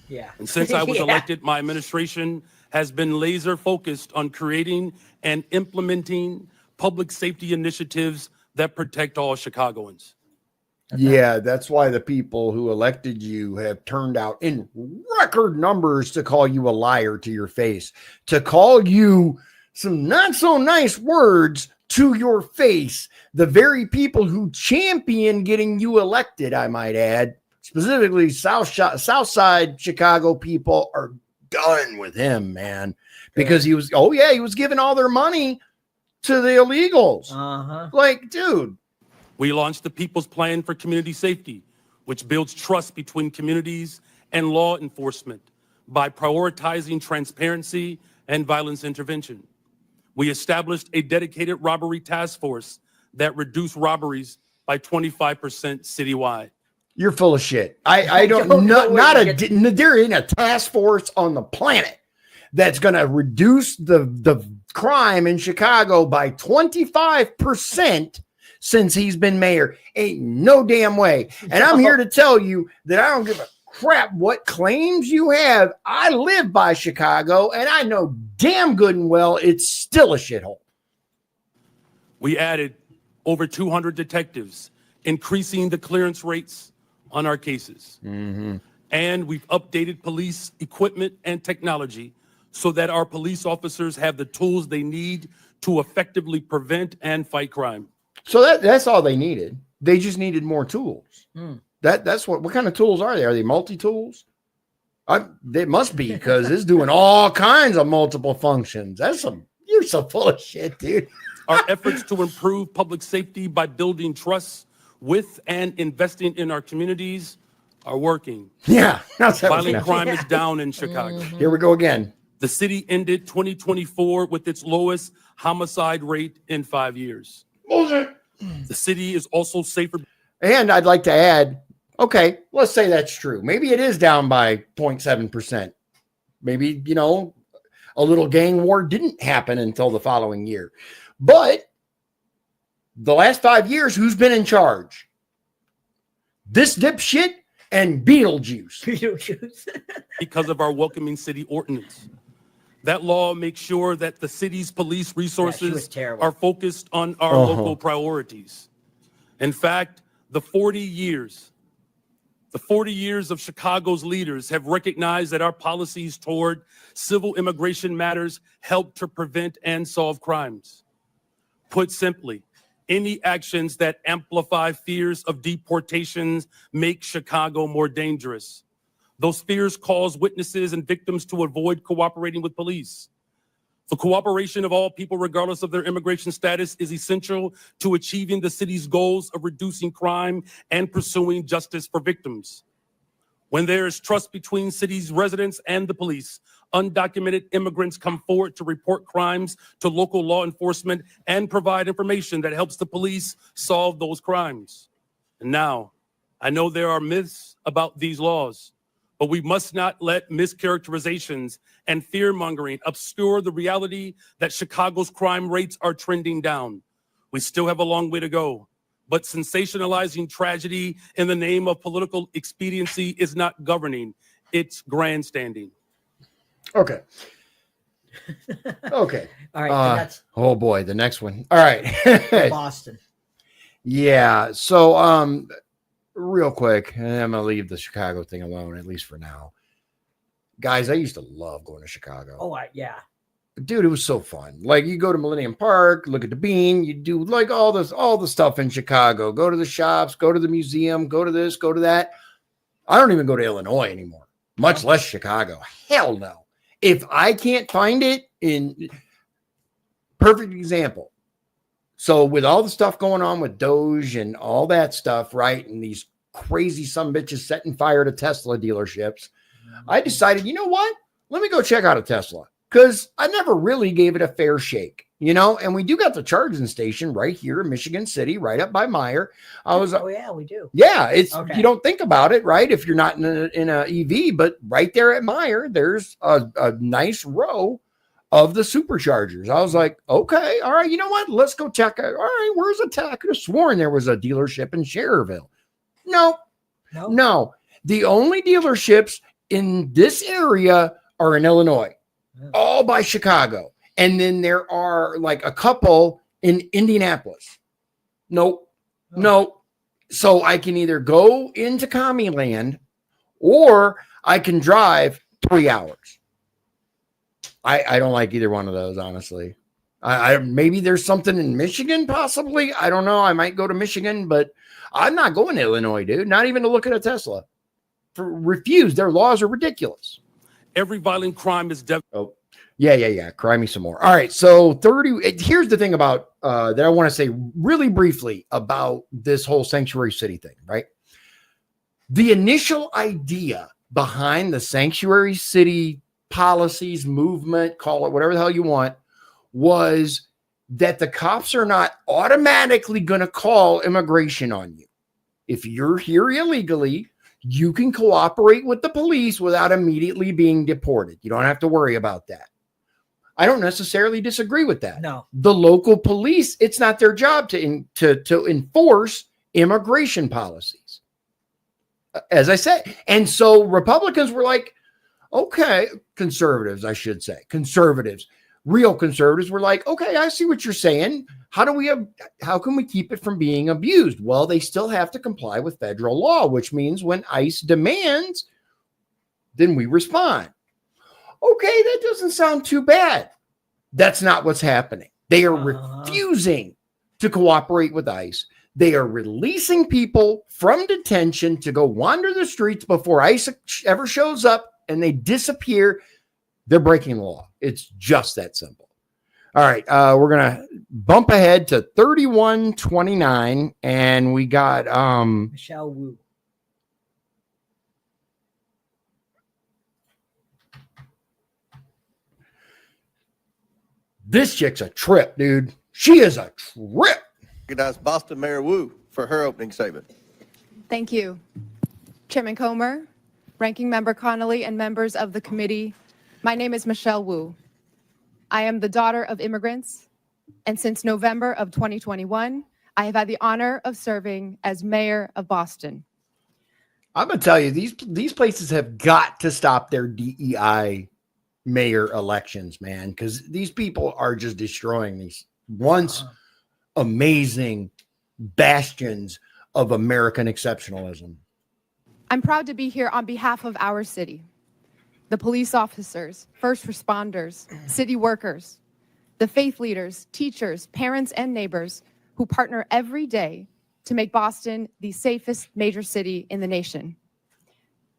Yeah. And since I was Yeah. elected, my administration has been laser focused on creating and implementing public safety initiatives that protect all Chicagoans. Yeah, that's why the people who elected you have turned out in record numbers to call you a liar to your face, to call you some not so nice words to your face. The very people who champion getting you elected, I might add, specifically South Side Chicago people are done with him, man, because he was giving all their money to the illegals. Like, dude. We launched the People's Plan for Community Safety, which builds trust between communities and law enforcement by prioritizing transparency and violence intervention. We established a dedicated robbery task force that reduced robberies by 25% citywide. You're full of shit. I don't know. There ain't a task force on the planet that's going to reduce the crime in Chicago by 25% since he's been mayor. Ain't no damn way. And I'm here to tell you that I don't give a crap what claims you have. I live by Chicago and I know damn good and well it's still a shithole. We added over 200 detectives, increasing the clearance rates on our cases. And we've updated police equipment and technology so that our police officers have the tools they need to effectively prevent and fight crime. So that's all they needed. They just needed more tools. That's what kind of tools are they? Are they multi-tools? They must be, because it's doing all kinds of multiple functions. You're so full of shit, dude. Our efforts to improve public safety by building trust with and investing in our communities are working. Yeah. Violent crime is down in Chicago. Here we go again. The city ended 2024 with its lowest homicide rate in 5 years. Bullshit. The city is also safer. And I'd like to add, okay, let's say that's true. Maybe it is down by 0.7%. Maybe, a little gang war didn't happen until the following year. But the last 5 years, who's been in charge? This dipshit and Beetlejuice. Because of our welcoming city ordinance. That law makes sure that the city's police resources are focused on our local priorities. In fact, the 40 years of Chicago's leaders have recognized that our policies toward civil immigration matters help to prevent and solve crimes. Put simply, any actions that amplify fears of deportations make Chicago more dangerous. Those fears cause witnesses and victims to avoid cooperating with police. The cooperation of all people, regardless of their immigration status, is essential to achieving the city's goals of reducing crime and pursuing justice for victims. When there is trust between city's residents and the police, undocumented immigrants come forward to report crimes to local law enforcement and provide information that helps the police solve those crimes. And now, I know there are myths about these laws, but we must not let mischaracterizations and fear-mongering obscure the reality that Chicago's crime rates are trending down. We still have a long way to go, but sensationalizing tragedy in the name of political expediency is not governing, it's grandstanding. Okay. Okay. All right. So that's Oh boy, the next one. All right. Boston. Yeah. So, real quick, and I'm gonna leave the Chicago thing alone, at least for now. Guys, I used to love going to Chicago. Oh, yeah. Dude, it was so fun. Like, you go to Millennium Park, look at the Bean, you do like all the stuff in Chicago. Go to the shops, go to the museum, go to this, go to that. I don't even go to Illinois anymore, much less Chicago. Hell no. If I can't find it in perfect example. So with all the stuff going on with Doge and all that stuff, right? And these crazy sumbitches setting fire to Tesla dealerships, I decided, you know what? Let me go check out a Tesla, because I never really gave it a fair shake, you know? And we do got the charging station right here in Michigan City, right up by Meyer. Oh, yeah, we do. Yeah, it's Okay. You don't think about it, right? If you're not in a EV, but right there at Meyer, there's a nice row of the superchargers. I was like, okay, all right, you know what? Let's go check out. All right, where's a tech? I could have sworn there was a dealership in Schererville. No. The only dealerships in this area are in Illinois, all by Chicago. And then there are like a couple in Indianapolis. Nope. No. So I can either go into Commie Land or I can drive 3 hours. I don't like either one of those, honestly. I maybe there's something in Michigan, possibly. I don't know. I might go to Michigan, but I'm not going to Illinois, dude. Not even to look at a Tesla. Refuse. Their laws are ridiculous. Every violent crime is Oh, yeah. Cry me some more. All right. So 30. Here's the thing about that I want to say really briefly about this whole sanctuary city thing, right? The initial idea behind the sanctuary city policies, movement, call it whatever the hell you want, was that the cops are not automatically going to call immigration on you. If you're here illegally, you can cooperate with the police without immediately being deported. You don't have to worry about that. I don't necessarily disagree with that. No. The local police, it's not their job to enforce immigration policies, as I said. And so Republicans were like, okay, conservatives, I should say, real conservatives were like, okay, I see what you're saying. How can we keep it from being abused? Well, they still have to comply with federal law, which means when ICE demands, then we respond. Okay, that doesn't sound too bad. That's not what's happening. They are refusing to cooperate with ICE. They are releasing people from detention to go wander the streets before ICE ever shows up, and they disappear. They're breaking the law. It's just that simple. All right, we're gonna bump ahead to 3129, and we got Michelle Wu. This chick's a trip, dude. She is a trip. Recognize Boston Mayor Wu for her opening statement. Thank you. Chairman Comer, Ranking Member Connolly, and members of the committee. My name is Michelle Wu. I am the daughter of immigrants, and since November of 2021, I have had the honor of serving as mayor of Boston. I'm gonna tell you, these places have got to stop their DEI mayor elections, man, because these people are just destroying these once amazing bastions of American exceptionalism. I'm proud to be here on behalf of our city, the police officers, first responders, city workers, the faith leaders, teachers, parents, and neighbors who partner every day to make Boston the safest major city in the nation.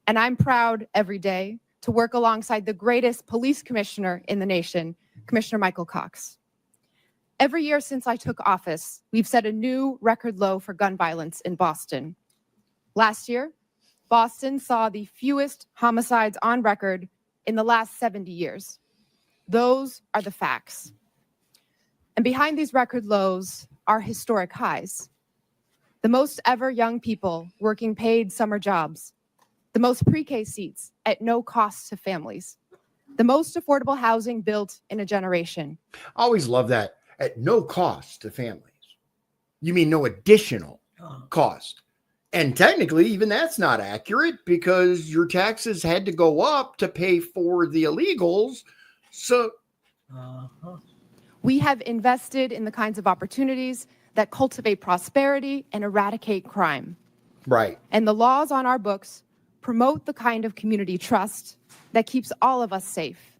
And I'm proud every day to work alongside the greatest police commissioner in the nation, Commissioner Michael Cox. Every year since I took office, we've set a new record low for gun violence in Boston. Last year, Boston saw the fewest homicides on record in the last 70 years. Those are the facts. And behind these record lows are historic highs. The most ever young people working paid summer jobs, the most pre-K seats at no cost to families, the most affordable housing built in a generation. I always love that. At no cost to families. You mean no additional cost? And technically, even that's not accurate because your taxes had to go up to pay for the illegals. So we have invested in the kinds of opportunities that cultivate prosperity and eradicate crime. Right. And the laws on our books promote the kind of community trust that keeps all of us safe.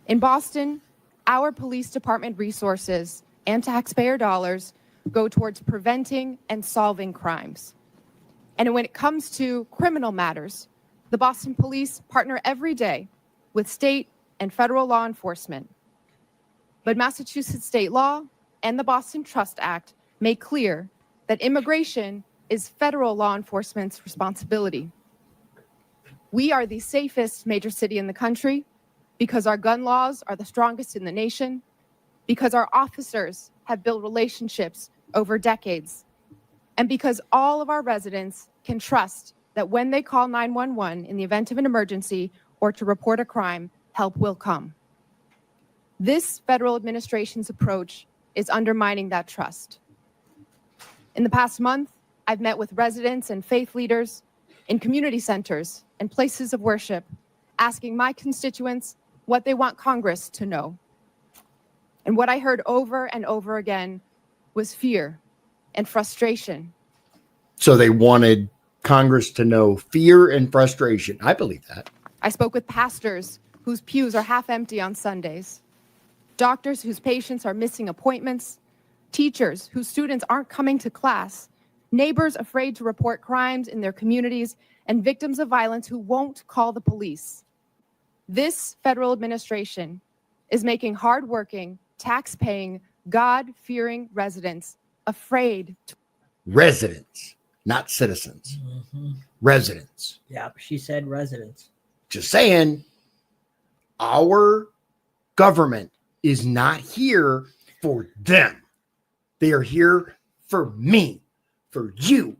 In Boston, our police department resources and taxpayer dollars go towards preventing and solving crimes. And when it comes to criminal matters, the Boston police partner every day with state and federal law enforcement. But Massachusetts state law and the Boston Trust Act make clear that immigration is federal law enforcement's responsibility. We are the safest major city in the country because our gun laws are the strongest in the nation, because our officers have built relationships over decades, and because all of our residents can trust that when they call 911 in the event of an emergency or to report a crime, help will come. This federal administration's approach is undermining that trust. In the past month, I've met with residents and faith leaders in community centers and places of worship, asking my constituents what they want Congress to know. And what I heard over and over again was fear and frustration. So they wanted Congress to know fear and frustration. I believe that. I spoke with pastors whose pews are half empty on Sundays, doctors whose patients are missing appointments, teachers whose students aren't coming to class, neighbors afraid to report crimes in their communities, and victims of violence who won't call the police. This federal administration is making hardworking, tax-paying, God-fearing residents afraid. Residents, not citizens. Residents. Yeah, she said residents. Just saying, our government is not here for them. They are here for me, for you,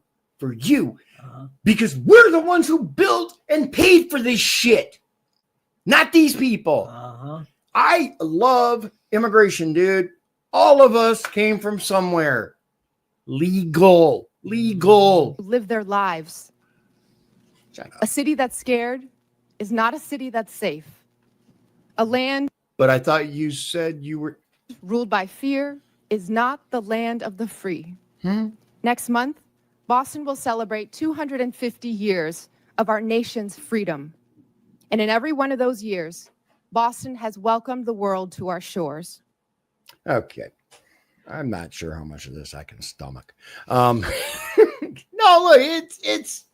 because we're the ones who built and paid for this shit. Not these people. I love immigration, dude. All of us came from somewhere. Legal. Live their lives. A city that's scared is not a city that's safe. A land. But I thought you said you were ruled by fear is not the land of the free. Next month, Boston will celebrate 250 years of our nation's freedom. And in every one of those years, Boston has welcomed the world to our shores. Okay. I'm not sure how much of this I can stomach. No, look, it's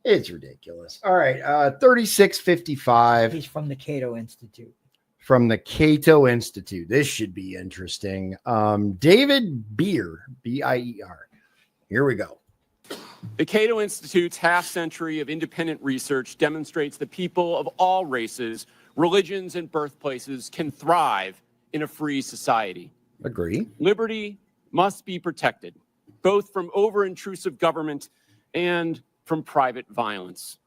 ridiculous. All right. 3655. He's from the Cato Institute. From the Cato Institute. This should be interesting. David Beer, B-I-E-R. Here we go. The Cato Institute's half-century of independent research demonstrates that people of all races, religions, and birthplaces can thrive in a free society. Agree. Liberty must be protected, both from over-intrusive government and from private violence.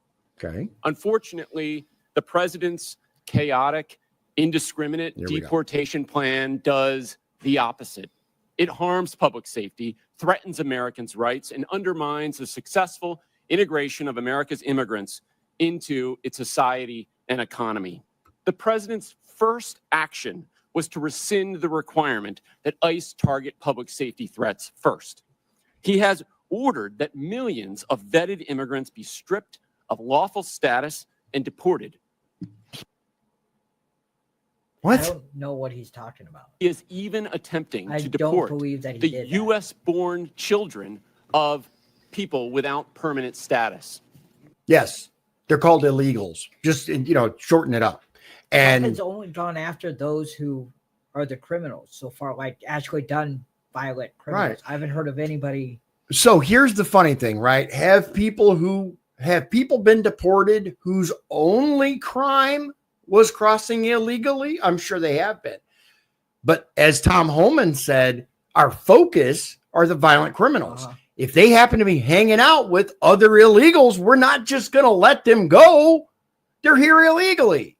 Okay. Unfortunately, the president's chaotic, indiscriminate deportation plan does the opposite. It harms public safety, threatens Americans' rights, and undermines the successful integration of America's immigrants into its society and economy. The president's first action was to rescind the requirement that ICE target public safety threats first. He has ordered that millions of vetted immigrants be stripped of lawful status and deported. What? I don't know what he's talking about. He is even attempting I to don't deport believe that he the did that. U.S.-born children of people without permanent status. Yes. They're called illegals. Just, shorten it up. And it's only gone after those who are the criminals so far, like actually done violent criminals. Right. I haven't heard of anybody. So here's the funny thing, right? Have people been deported whose only crime was crossing illegally? I'm sure they have been. But as Tom Homan said, our focus are the violent criminals. If they happen to be hanging out with other illegals, we're not just going to let them go. They're here illegally.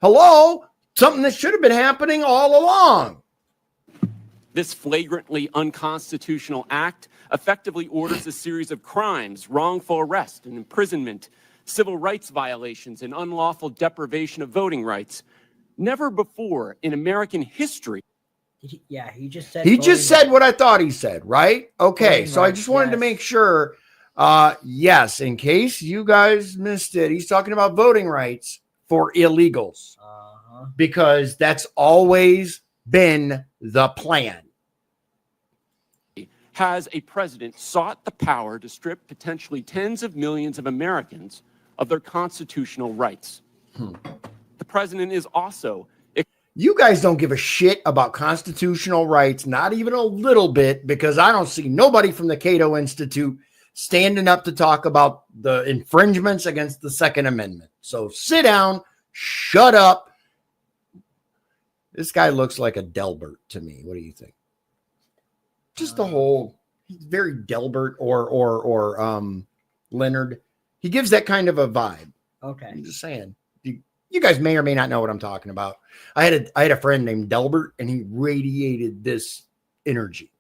Hello? Something that should have been happening all along. This flagrantly unconstitutional act effectively orders a series of crimes, wrongful arrest and imprisonment, civil rights violations, and unlawful deprivation of voting rights. Never before in American history. He just said. He just said what I thought he said, right? Okay, Voting so I just rights, wanted to make sure. Yes, in case you guys missed it, he's talking about voting rights for illegals because that's always been the plan. Has a president sought the power to strip potentially tens of millions of Americans of their constitutional rights? The president is also. You guys don't give a shit about constitutional rights, not even a little bit, because I don't see nobody from the Cato Institute standing up to talk about the infringements against the Second Amendment. So sit down, shut up. This guy looks like a Delbert to me. What do you think? Just the whole, he's very Delbert or Leonard. He gives that kind of a vibe. Okay. I'm just saying. You guys may or may not know what I'm talking about. I had a friend named Delbert, and he radiated this energy.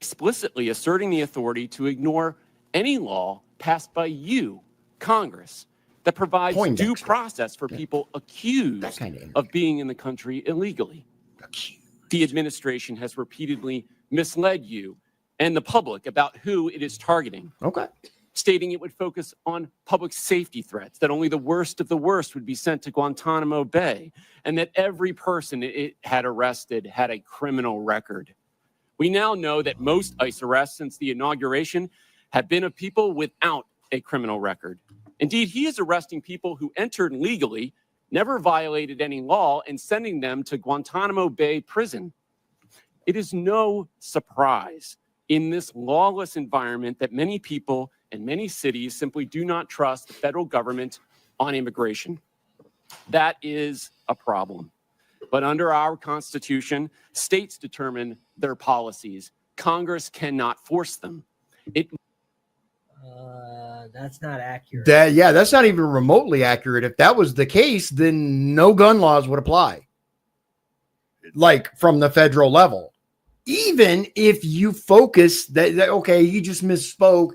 Explicitly asserting the authority to ignore any law passed by you, Congress, that provides due process for people accused of being in the country illegally. The administration has repeatedly misled you and the public about who it is targeting. Okay. Stating it would focus on public safety threats, that only the worst of the worst would be sent to Guantanamo Bay, and that every person it had arrested had a criminal record. We now know that most ICE arrests since the inauguration have been of people without a criminal record. Indeed, he is arresting people who entered legally, never violated any law, and sending them to Guantanamo Bay prison. It is no surprise in this lawless environment that many people and many cities simply do not trust the federal government on immigration. That is a problem. But under our Constitution, states determine their policies. Congress cannot force them. That's not accurate. That's not even remotely accurate. If that was the case, then no gun laws would apply. Like from the federal level. Even if you focus that okay, he just misspoke.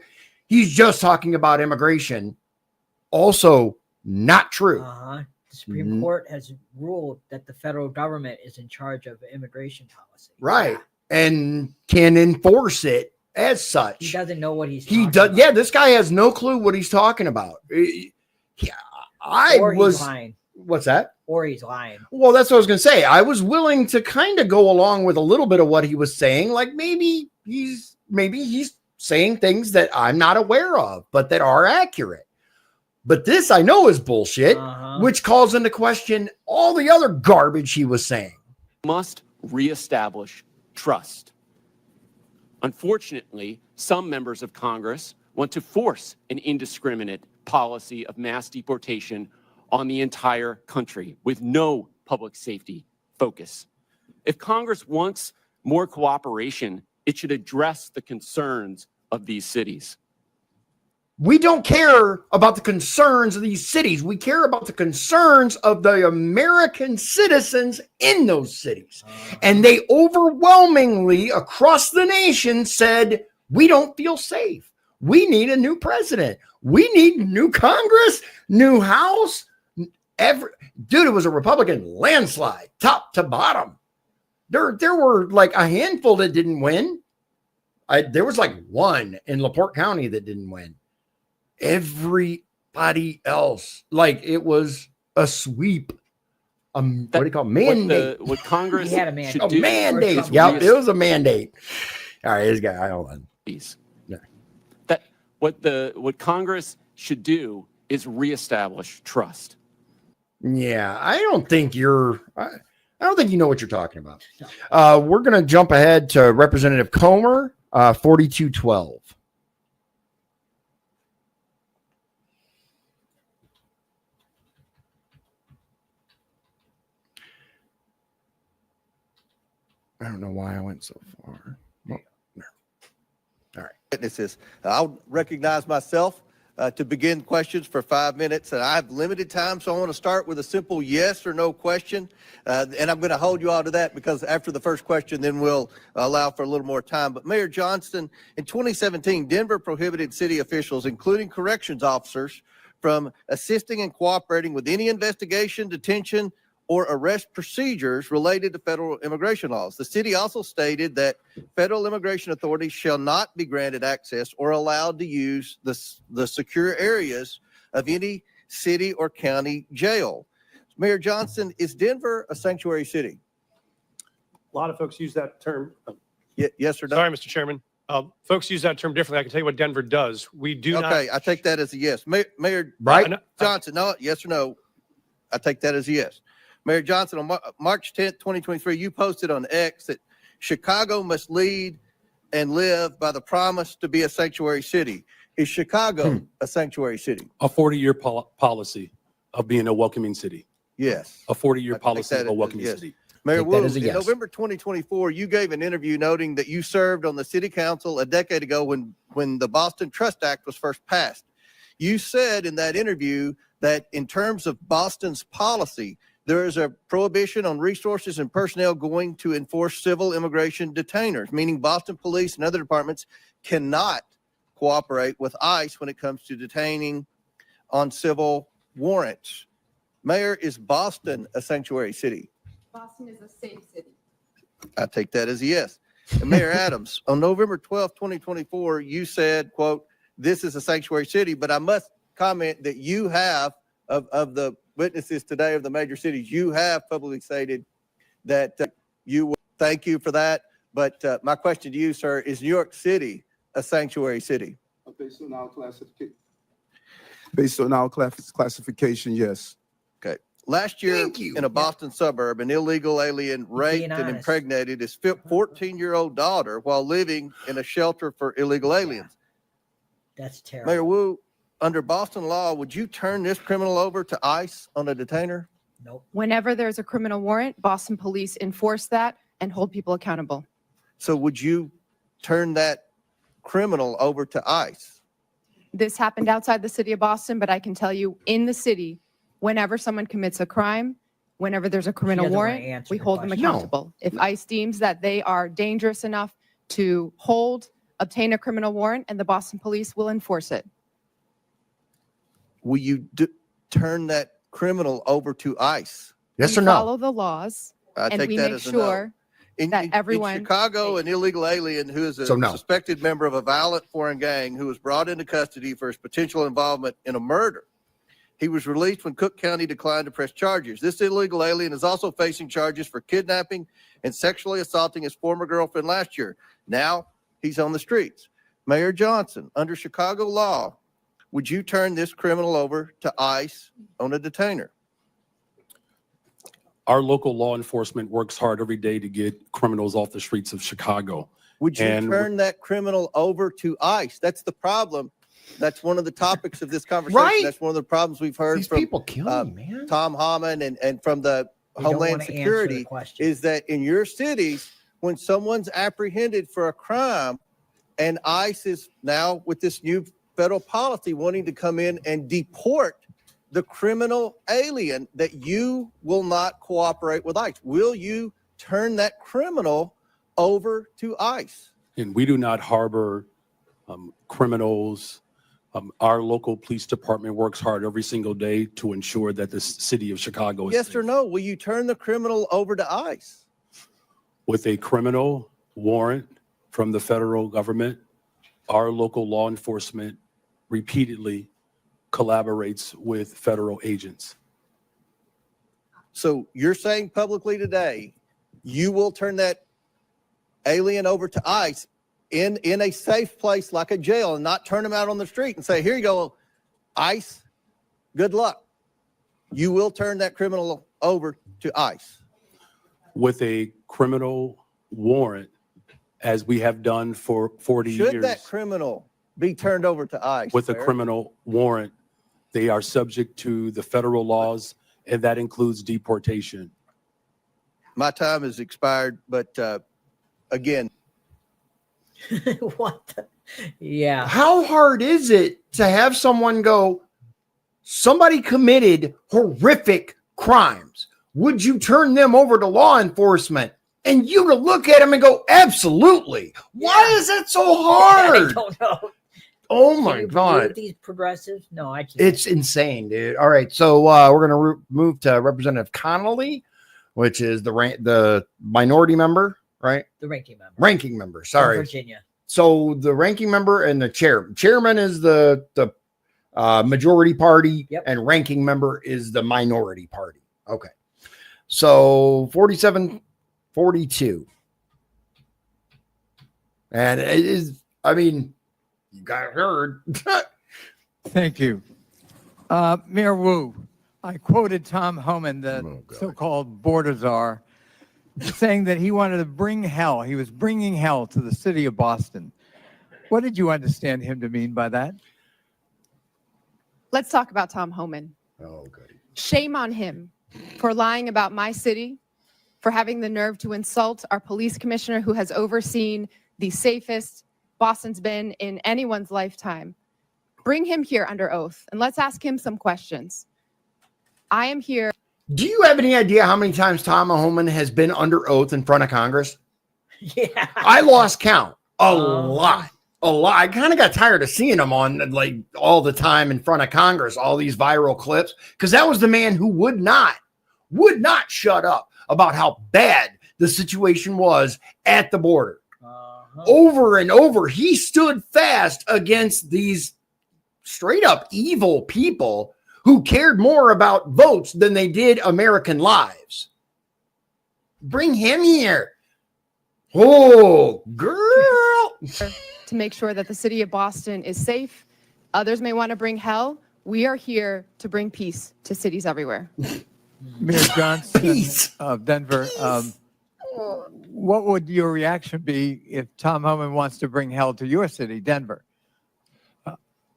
He's just talking about immigration. Also, not true. The Supreme Court has ruled that the federal government is in charge of immigration policy. Right. And can enforce it as such. He doesn't know what he's talking about. Yeah, this guy has no clue what he's talking about. He's lying. What's that? Or he's lying. Well, that's what I was going to say. I was willing to kind of go along with a little bit of what he was saying. Like maybe he's saying things that I'm not aware of, but that are accurate. But this I know is bullshit, which calls into question all the other garbage he was saying. Must reestablish trust. Unfortunately, some members of Congress want to force an indiscriminate policy of mass deportation on the entire country with no public safety focus. If Congress wants more cooperation, it should address the concerns of these cities. We don't care about the concerns of these cities. We care about the concerns of the American citizens in those cities. And they overwhelmingly across the nation said, we don't feel safe. We need a new president. We need new Congress, new House. Dude, it was a Republican landslide, top to bottom. There were like a handful that didn't win. There was like one in LaPorte County that didn't win. Everybody else, like it was a sweep. What do you call it? Mandate? What Congress had a mandate. should do? Mandate. Yep, it was a mandate. All right, this guy. Hold on. That what Congress should do is reestablish trust. Yeah, I don't think you know what you're talking about. We're going to jump ahead to Representative Comer, 4212. I don't know why I went so far. Well, no. All right. Witnesses, I'll recognize myself to begin questions for 5 minutes, and I have limited time, so I want to start with a simple yes or no question, and I'm going to hold you all to that because after the first question, then we'll allow for a little more time. But Mayor Johnston, in 2017, Denver prohibited city officials, including corrections officers, from assisting and cooperating with any investigation, detention, or arrest procedures related to federal immigration laws. The city also stated that federal immigration authorities shall not be granted access or allowed to use the secure areas of any city or county jail. Mayor Johnston, is Denver a sanctuary city? A lot of folks use that term. Yes or no? Sorry, Mr. Chairman. Folks use that term differently. I can tell you what Denver does. We do not. Okay, I take that as a yes. Mayor Johnson, no, yes or no? I take that as a yes. Mayor Johnson, on March 10th, 2023, you posted on X that Chicago must lead and live by the promise to be a sanctuary city. Is Chicago a sanctuary city? A 40-year policy of being a welcoming city. Yes. A 40-year policy of a welcoming city. Mayor Wu, in November 2024, you gave an interview noting that you served on the city council a decade ago when the Boston Trust Act was first passed. You said in that interview that in terms of Boston's policy, there is a prohibition on resources and personnel going to enforce civil immigration detainers, meaning Boston police and other departments cannot cooperate with ICE when it comes to detaining on civil warrants. Mayor, is Boston a sanctuary city? Boston is a safe city. I take that as a yes. And Mayor Adams, on November 12th, 2024, you said, quote, this is a sanctuary city, but I must comment that you have, of the witnesses today of the major cities, you have publicly stated that you will. Thank you for that. But my question to you, sir, is New York City a sanctuary city? Based on our classification, yes. Okay. Last year in a Boston suburb, an illegal alien raped and impregnated his 14-year-old daughter while living in a shelter for illegal aliens. That's terrible. Mayor Wu, under Boston law, would you turn this criminal over to ICE on a detainer? Nope. Whenever there's a criminal warrant, Boston police enforce that and hold people accountable. So would you turn that criminal over to ICE? This happened outside the city of Boston, but I can tell you in the city, whenever someone commits a crime, whenever there's a criminal warrant, we hold them accountable. If ICE deems that they are dangerous enough to obtain a criminal warrant, and the Boston police will enforce it. Will you turn that criminal over to ICE? Yes we or no? Follow the laws, and we make sure that everyone. In Chicago, an illegal alien who is a suspected member of a violent foreign gang who was brought into custody for his potential involvement in a murder. He was released when Cook County declined to press charges. This illegal alien is also facing charges for kidnapping and sexually assaulting his former girlfriend last year. Now he's on the streets. Mayor Johnson, under Chicago law, would you turn this criminal over to ICE on a detainer? Our local law enforcement works hard every day to get criminals off the streets of Chicago. Would you turn that criminal over to ICE? That's the problem. That's one of the topics of this conversation. Right? That's one of the problems we've heard These from people kill me, man. Tom Hammond and from the Homeland Security is that in your cities, when someone's apprehended for a crime and ICE is now with this new federal policy wanting to come in and deport the criminal alien, that you will not cooperate with ICE. Will you turn that criminal over to ICE? And we do not harbor criminals. Our local police department works hard every single day to ensure that the city of Chicago is yes safe. or no? Will you turn the criminal over to ICE? With a criminal warrant from the federal government, our local law enforcement repeatedly collaborates with federal agents. So you're saying publicly today, you will turn that alien over to ICE in a safe place like a jail and not turn him out on the street and say, here you go, ICE, good luck. You will turn that criminal over to ICE. With a criminal warrant, as we have done for 40 Should years. that criminal be turned over to ICE? With a Mayor? criminal warrant, they are subject to the federal laws, and that includes deportation. My time has expired, but again, What? Yeah. How hard is it to have someone go, somebody committed horrific crimes? Would you turn them over to law enforcement? And you to look at them and go, absolutely. Why is that so hard? I don't know. Oh Can my you God. believe these progressives? No, I can't. It's insane, dude. All right. So we're going to move to Representative Connolly, which is the minority member, right? the ranking member. Ranking member. From Sorry. Virginia. So the ranking member and the chairman is the majority party, Yep. and ranking member is the minority party. Okay. So 47-42. And it is, I mean, you got heard. Thank you. Mayor Wu, I quoted Tom Homan, the so-called border czar, saying that he wanted to bring hell. He was bringing hell to the city of Boston. What did you understand him to mean by that? Let's talk about Tom Homan. Oh, good. Shame on him for lying about my city, for having the nerve to insult our police commissioner who has overseen the safest Boston's been in anyone's lifetime. Bring him here under oath and let's ask him some questions. I am here. Do you have any idea how many times Tom Homan has been under oath in front of Congress? Yeah. I lost count. A lot. I kind of got tired of seeing him on like all the time in front of Congress, all these viral clips, because that was the man who would not shut up about how bad the situation was at the border. Over and over, he stood fast against these straight up evil people who cared more about votes than they did American lives. Bring him here. Oh, girl. To make sure that the city of Boston is safe. Others may want to bring hell. We are here to bring peace to cities everywhere. Mayor Johnson of Denver, what would your reaction be if Tom Homan wants to bring hell to your city, Denver?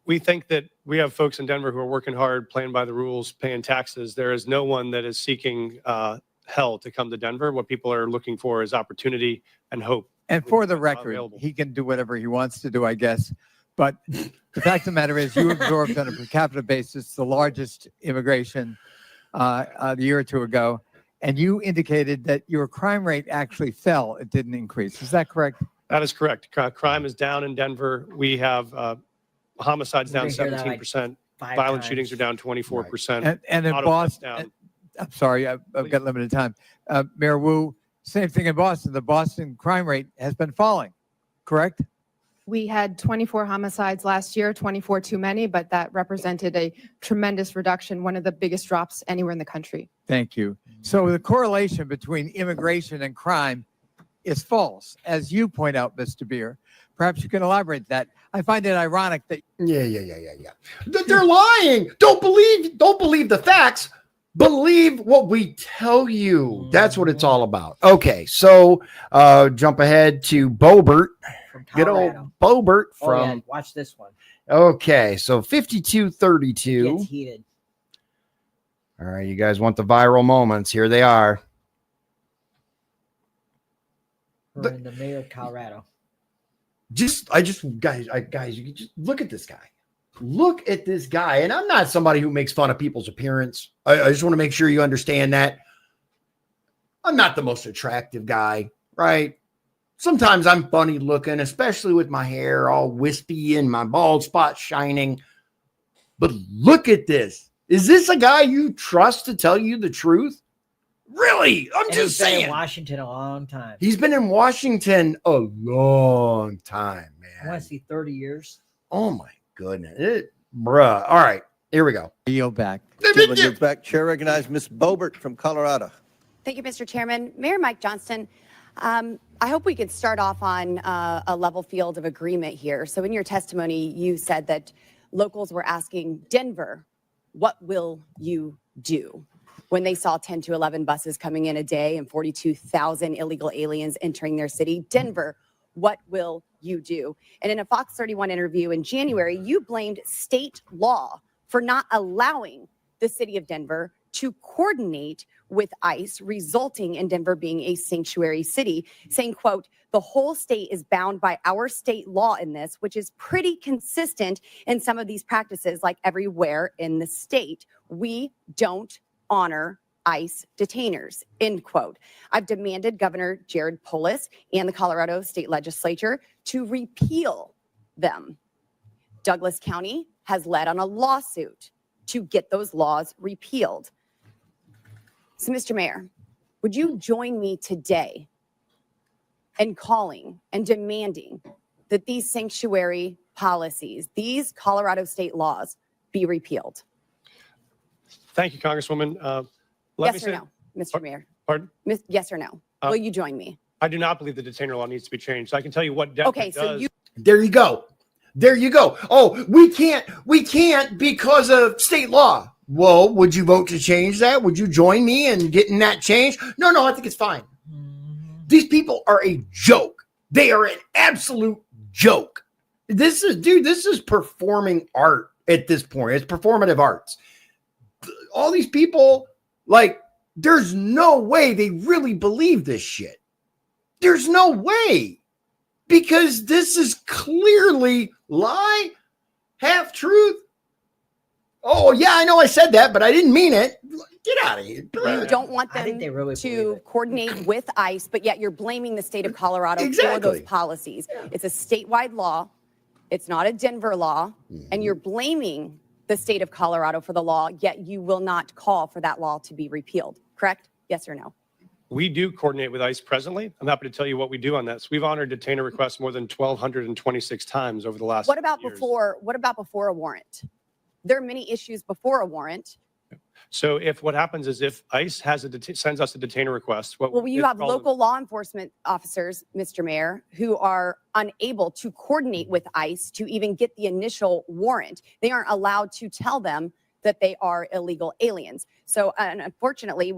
We think that we have folks in Denver who are working hard, playing by the rules, paying taxes. There is no one that is seeking hell to come to Denver. What people are looking for is opportunity and hope. And for the record, he can do whatever he wants to do, I guess. But the fact of the matter is you absorbed on a per capita basis the largest immigration a year or two ago. And you indicated that your crime rate actually fell. It didn't increase. Is that correct? That is correct. Crime is down in Denver. We have homicides down 17%. Violent shootings are down 24%. And in Boston, I'm sorry, I've got limited time. Mayor Wu, same thing in Boston. The Boston crime rate has been falling, correct? We had 24 homicides last year, 24 too many, but that represented a tremendous reduction, one of the biggest drops anywhere in the country. Thank you. So the correlation between immigration and crime is false, as you point out, Mr. Beer. Perhaps you can elaborate that. I find it ironic that They're lying. Don't believe the facts. Believe what we tell you. That's what it's all about. Okay, so jump ahead to Boebert. Good old Boebert from. Watch this one. Okay, so 52-32. Gets heated. All right, you guys want the viral moments? Here they are. We're in the mayor of Colorado. Guys, you can just look at this guy. Look at this guy. And I'm not somebody who makes fun of people's appearance. I just want to make sure you understand that. I'm not the most attractive guy, right? Sometimes I'm funny looking, especially with my hair all wispy and my bald spot shining. But look at this. Is this a guy you trust to tell you the truth? Really? I'm just saying. He's been in Washington a long time. He's been in Washington a long time, man. I want to see 30 years. Oh, my goodness. Bruh. All right. Here we go. Yield back. Yield back. Chair recognizes Ms. Boebert from Colorado. Thank you, Mr. Chairman. Mayor Mike Johnston, I hope we could start off on a level field of agreement here. So in your testimony, you said that locals were asking Denver what will you do? When they saw 10 to 11 buses coming in a day and 42,000 illegal aliens entering their city. Denver, what will you do? And in a Fox 31 interview in January, you blamed state law for not allowing the city of Denver to coordinate with ICE, resulting in Denver being a sanctuary city, saying, quote, the whole state is bound by our state law in this, which is pretty consistent in some of these practices, like everywhere in the state. We don't honor ICE detainers, end quote. I've demanded Governor Jared Polis and the Colorado State Legislature to repeal them. Douglas County has led on a lawsuit to get those laws repealed. So, Mr. Mayor, would you join me today in calling and demanding that these sanctuary policies, these Colorado state laws, be repealed? Thank you, Congresswoman. Yes or no, Mr. Mayor? Pardon? Yes or no? Will you join me? I do not believe the detainer law needs to be changed. I can tell you what Denver Okay, so does. you There you go. There you go. Oh, we can't because of state law. Well, would you vote to change that? Would you join me in getting that changed? No, I think it's fine. These people are a joke. They are an absolute joke. This is performing art at this point. It's performative arts. All these people, like, there's no way they really believe this shit. There's no way. Because this is clearly lie, half truth. Oh, yeah, I know I said that, but I didn't mean it. Get out of here. You don't want them to coordinate with ICE, but yet you're blaming the state of Colorado for those policies. It's a statewide law. It's not a Denver law. And you're blaming the state of Colorado for the law, yet you will not call for that law to be repealed. Correct? Yes or no? We do coordinate with ICE presently. I'm happy to tell you what we do on this. We've honored detainer requests more than 1,226 times over the last What about years. before a warrant? There are many issues before a warrant. So if what happens is if ICE has sends us a detainer request, You have local law enforcement officers, Mr. Mayor, who are unable to coordinate with ICE to even get the initial warrant. They aren't allowed to tell them that they are illegal aliens. So unfortunately,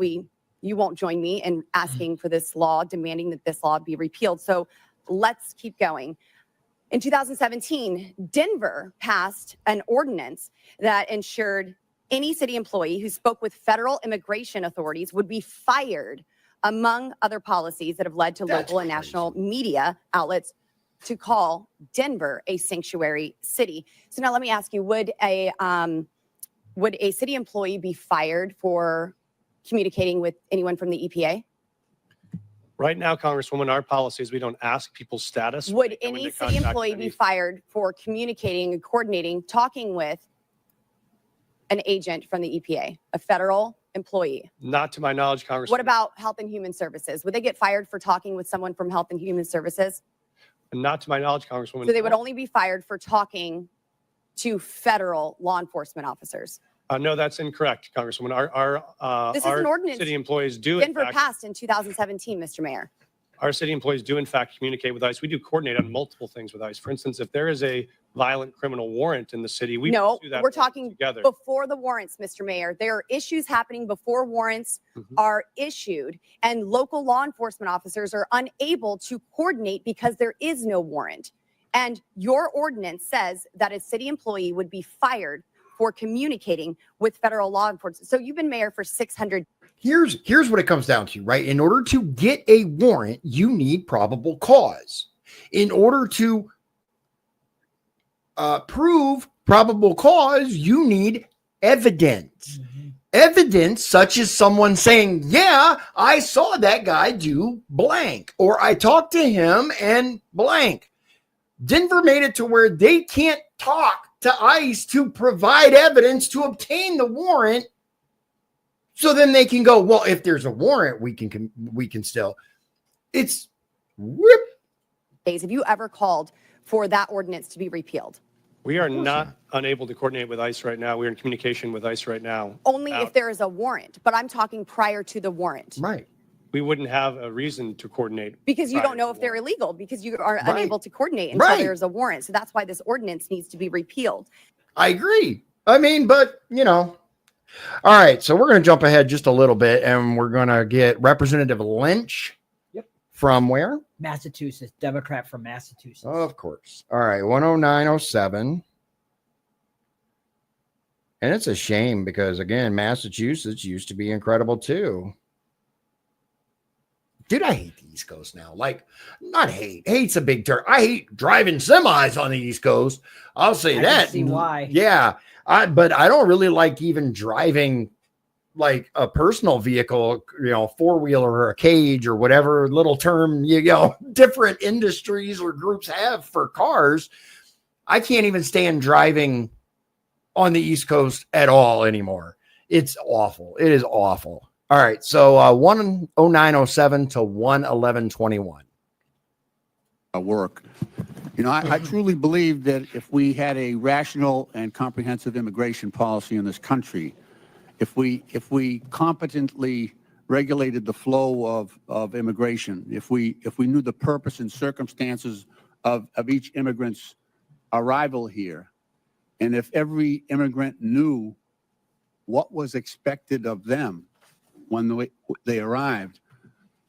you won't join me in asking for this law, demanding that this law be repealed. So let's keep going. In 2017, Denver passed an ordinance that ensured any city employee who spoke with federal immigration authorities would be fired, among other policies that have led to local and national media outlets to call Denver a sanctuary city. So now let me ask you, would a city employee be fired for communicating with anyone from the EPA? Right now, Congresswoman, our policy is we don't ask people's status. Would any city employee be fired for communicating and coordinating, talking with an agent from the EPA, a federal employee? Not to my knowledge, Congresswoman. What about Health and Human Services? Would they get fired for talking with someone from Health and Human Services? Not to my knowledge, Congresswoman. So they would only be fired for talking to federal law enforcement officers. No, that's incorrect, Congresswoman. This is an ordinance city employees do. Denver passed in 2017, Mr. Mayor. Our city employees do, in fact, communicate with ICE. We do coordinate on multiple things with ICE. For instance, if there is a violent criminal warrant in the city, we do that. We're talking together. Before the warrants, Mr. Mayor. There are issues happening before warrants are issued, and local law enforcement officers are unable to coordinate because there is no warrant. And your ordinance says that a city employee would be fired for communicating with federal law enforcement. So you've been mayor for 600. Here's what it comes down to, right? In order to get a warrant, you need probable cause. In order to prove probable cause, you need evidence. Evidence such as someone saying, yeah, I saw that guy do blank, or I talked to him and blank. Denver made it to where they can't talk to ICE to provide evidence to obtain the warrant. So then they can go, well, if there's a warrant, we can still. It's whoop. Have you ever called for that ordinance to be repealed? We are not unable to coordinate with ICE right now. We're in communication with ICE right now. Only if there is a warrant, but I'm talking prior to the warrant. Right. We wouldn't have a reason to coordinate. Because you don't know if they're illegal, because you are unable to coordinate until there's a warrant. So that's why this ordinance needs to be repealed. I agree. I mean, but, you know. All right, so we're going to jump ahead just a little bit, and we're going to get Representative Lynch. Yep. From where? Massachusetts, Democrat from Massachusetts. Of course. All right, 10907. And it's a shame because, again, Massachusetts used to be incredible too. Dude, I hate the East Coast now. Like, not hate. Hate's a big term. I hate driving semis on the East Coast. I'll say that. I can see why. Yeah. But I don't really like even driving like a personal vehicle, you know, four-wheeler or a cage or whatever little term, you know, different industries or groups have for cars. I can't even stand driving on the East Coast at all anymore. It's awful. It is awful. All right. So 10907 to 11121. Work. You know, I truly believe that if we had a rational and comprehensive immigration policy in this country, if we competently regulated the flow of immigration, if we knew the purpose and circumstances of each immigrant's arrival here, and if every immigrant knew what was expected of them when they arrived,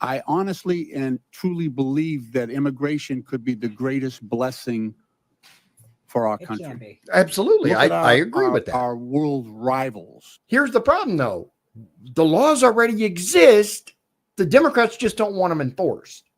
I honestly and truly believe that immigration could be the greatest blessing for our country. Can be. Absolutely. I agree with that. Our world rivals. Here's the problem, though. The laws already exist. The Democrats just don't want them enforced.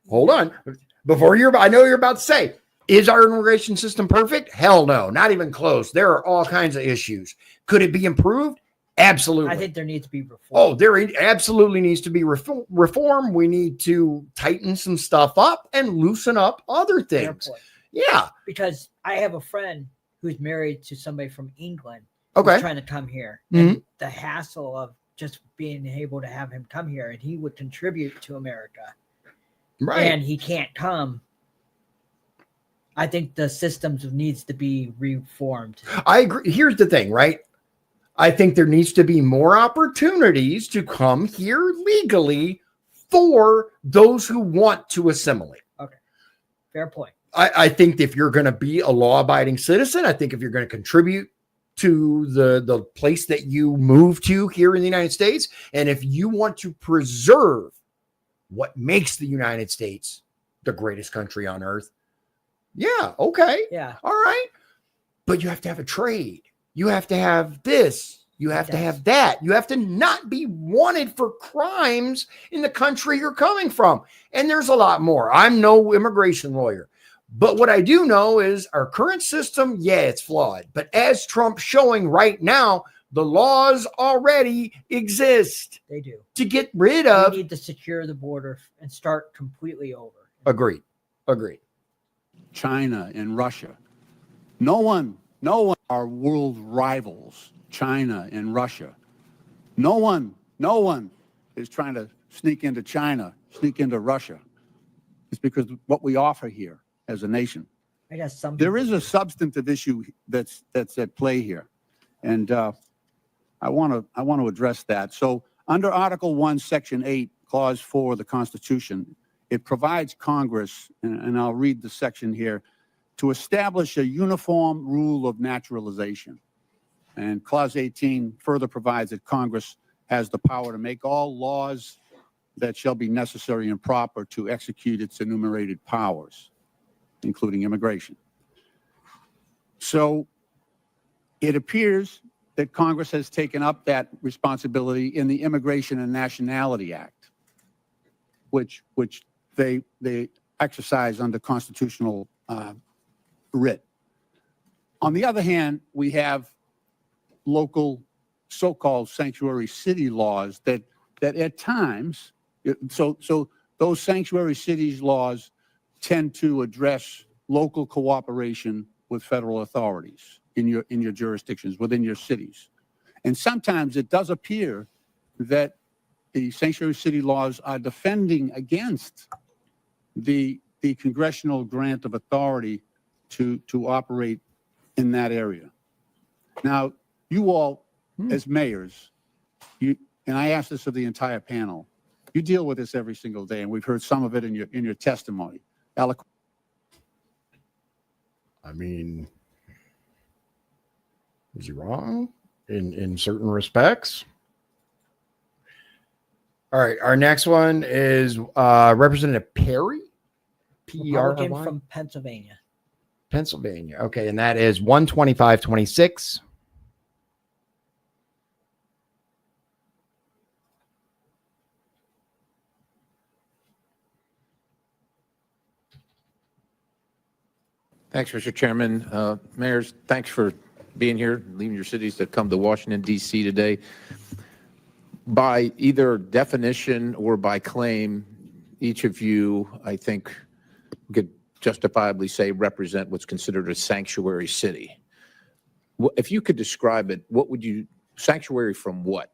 Hold on. I know you're about to say, is our immigration system perfect? Hell no, not even close. There are all kinds of issues. Could it be improved? Absolutely. I think there needs to be reform. Oh, there absolutely needs to be reform. We need to tighten some stuff up and loosen up other things. Yeah. Because I have a friend who's married to somebody from England. Okay. Who's trying to come here. Mm-hmm. And the hassle of just being able to have him come here, and he would contribute to America. Right. And he can't come. I think the systems needs to be reformed. I agree. Here's the thing, right? I think there needs to be more opportunities to come here legally for those who want to assimilate. Okay. Fair point. I think if you're going to be a law-abiding citizen, I think if you're going to contribute to the place that you move to here in the United States, and if you want to preserve what makes the United States the greatest country on earth, yeah, okay. Yeah. All right. But you have to have a trade. You have to have this. You have to have that. You have to not be wanted for crimes in the country you're coming from. And there's a lot more. I'm no immigration lawyer. But what I do know is our current system, yeah, it's flawed. But as Trump's showing right now, the laws already exist. They do. To get rid of. We need to secure the border and start completely over. Agreed. China and Russia. No one are world rivals, China and Russia. No one is trying to sneak into China, sneak into Russia. It's because what we offer here as a nation. I guess there is a substantive issue that's at play here. And I want to address that. So under Article 1, Section 8, Clause 4 of the Constitution, it provides Congress, and I'll read the section here, to establish a uniform rule of naturalization. And Clause 18 further provides that Congress has the power to make all laws that shall be necessary and proper to execute its enumerated powers, including immigration. So it appears that Congress has taken up that responsibility in the Immigration and Nationality Act, which they exercise under constitutional writ. On the other hand, we have local so-called sanctuary city laws that at times, so those sanctuary cities laws tend to address local cooperation with federal authorities in your jurisdictions, within your cities. And sometimes it does appear that the sanctuary city laws are defending against the congressional grant of authority to operate in that area. Now, you all, as mayors, and I ask this of the entire panel, you deal with this every single day, and we've heard some of it in your testimony. I mean, is he wrong? in certain respects. All right, our next one is Representative Perry, Republican P-E-R-R-Y, from Pennsylvania. Pennsylvania. Okay, and that is 12526. Thanks, Mr. Chairman. Mayors, thanks for being here, leaving your cities to come to Washington, D.C. today. By either definition or by claim, each of you, I think, could justifiably say represent what's considered a sanctuary city. If you could describe it, what would you, sanctuary from what?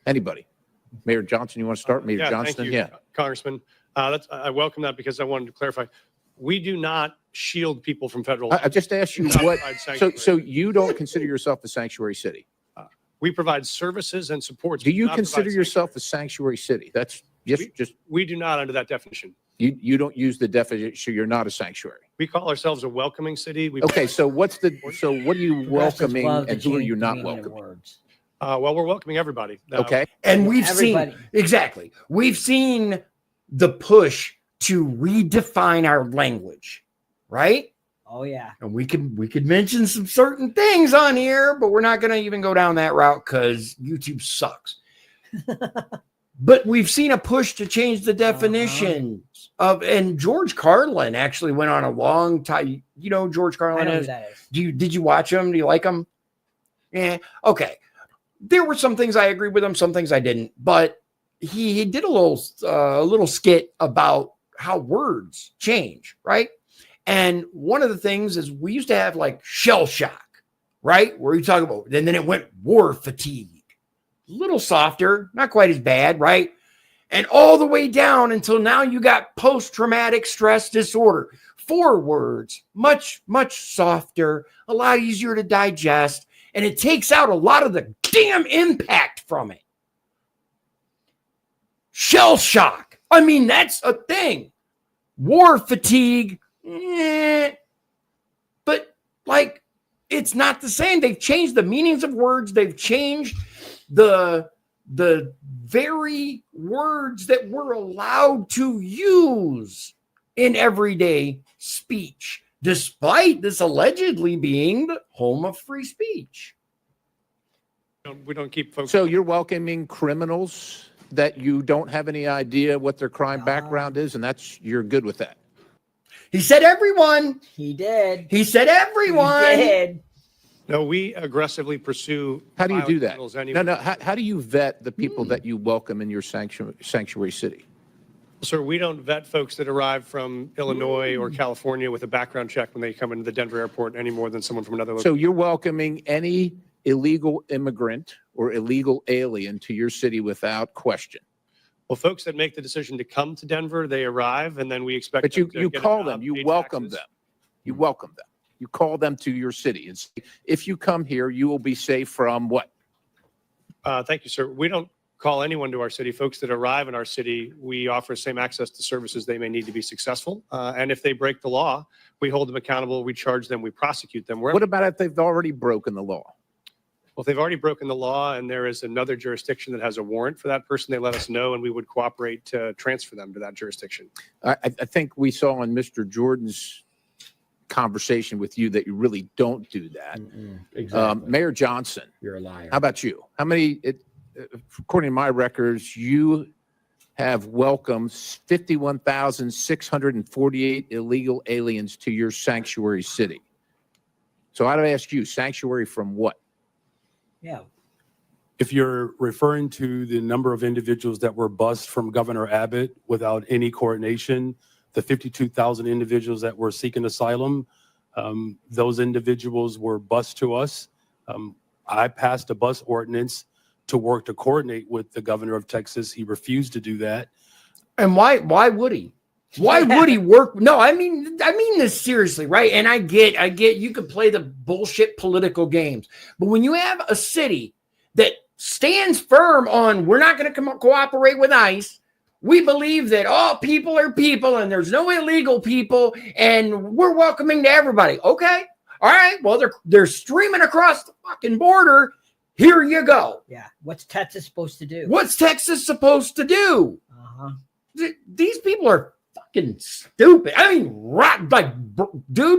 Anybody? Mayor Johnson, you want to start? Mayor Johnston? Thank you, Congressman. I welcome that because I wanted to clarify. We do not shield people from federal. I just asked you what, so you don't consider yourself a sanctuary city? We provide services and supports. Do you consider yourself a sanctuary city? That's just. We do not under that definition. You don't use the definition. You're not a sanctuary. We call ourselves a welcoming city. Okay, so what are you welcoming and who are you not welcoming? Well, we're welcoming everybody. Okay. And we've seen the push to redefine our language, right? Oh yeah. And we could mention some certain things on here, but we're not going to even go down that route because YouTube sucks. But we've seen a push to change the definitions of, and George Carlin actually went on a long time. You know who George Carlin is? Did you watch him? Do you like him? Yeah. Okay. There were some things I agreed with him, some things I didn't, but he did a little skit about how words change, right? And one of the things is we used to have like shell shock, right? Where you talk about, and then it went war fatigue. A little softer, not quite as bad, right? And all the way down until now you got post-traumatic stress disorder. 4 words, much, much softer, a lot easier to digest, and it takes out a lot of the damn impact from it. Shell shock. I mean, that's a thing. War fatigue. But like, it's not the same. They've changed the meanings of words. They've changed the very words that we're allowed to use in everyday speech, despite this allegedly being the home of free speech. We don't keep folks. So you're welcoming criminals that you don't have any idea what their crime background is, and you're good with that. He said everyone. He did. He said everyone. He did. No, we aggressively pursue. How do you do that? Anyway. No. How do you vet the people that you welcome in your sanctuary city? Sir, we don't vet folks that arrive from Illinois or California with a background check when they come into the Denver airport any more than someone from another location. So you're welcoming any illegal immigrant or illegal alien to your city without question? Well, folks that make the decision to come to Denver, they arrive, and then we expect. But you call them, you welcome them, you welcome them. You call them to your city. And if you come here, you will be safe from what? Thank you, sir. We don't call anyone to our city. Folks that arrive in our city, we offer same access to services they may need to be successful. And if they break the law, we hold them accountable, we charge them, we prosecute them. What about if they've already broken the law? Well, if they've already broken the law and there is another jurisdiction that has a warrant for that person, they let us know and we would cooperate to transfer them to that jurisdiction. I think we saw in Mr. Jordan's conversation with you that you really don't do that. Exactly. Mayor Johnson, you're a liar. How about you? How many, according to my records, you have welcomed 51,648 illegal aliens to your sanctuary city. So I'd ask you, sanctuary from what? Yeah. If you're referring to the number of individuals that were bused from Governor Abbott without any coordination, the 52,000 individuals that were seeking asylum, those individuals were bused to us. I passed a bus ordinance to work to coordinate with the governor of Texas. He refused to do that. And why would he? Why would he work? No, I mean this seriously, right? And I get you could play the bullshit political games. But when you have a city that stands firm on we're not going to cooperate with ICE, we believe that all people are people and there's no illegal people and we're welcoming to everybody. Okay. All right, well, they're streaming across the fucking border. Here you go. Yeah. What's Texas supposed to do? What's Texas supposed to do? Uh-huh. These people are fucking stupid. I mean,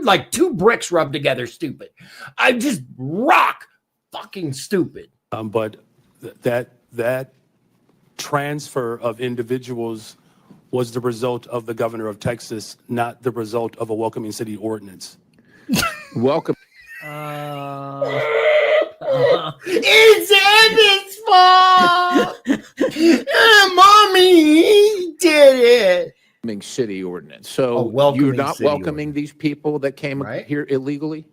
like two bricks rubbed together stupid. I just rock fucking stupid. But that transfer of individuals was the result of the governor of Texas, not the result of a welcoming city ordinance. Welcome. It's Evan's fault. Mommy did it. City ordinance. So welcoming you're not city welcoming these people that came here illegally?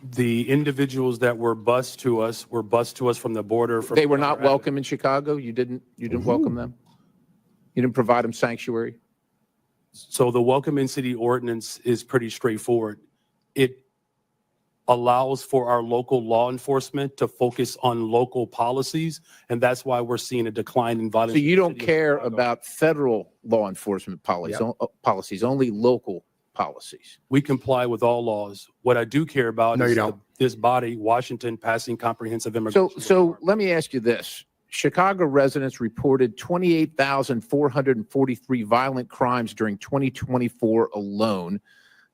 The individuals that were bused to us from the border. They were not welcome in Chicago? You didn't welcome them? You didn't provide them sanctuary? So the welcoming city ordinance is pretty straightforward. It allows for our local law enforcement to focus on local policies, and that's why we're seeing a decline in violence. So you don't care about federal law enforcement policies, only local policies? We comply with all laws. What I do care about No, is you don't. this body, Washington, passing comprehensive immigration. So let me ask you this. Chicago residents reported 28,443 violent crimes during 2024 alone.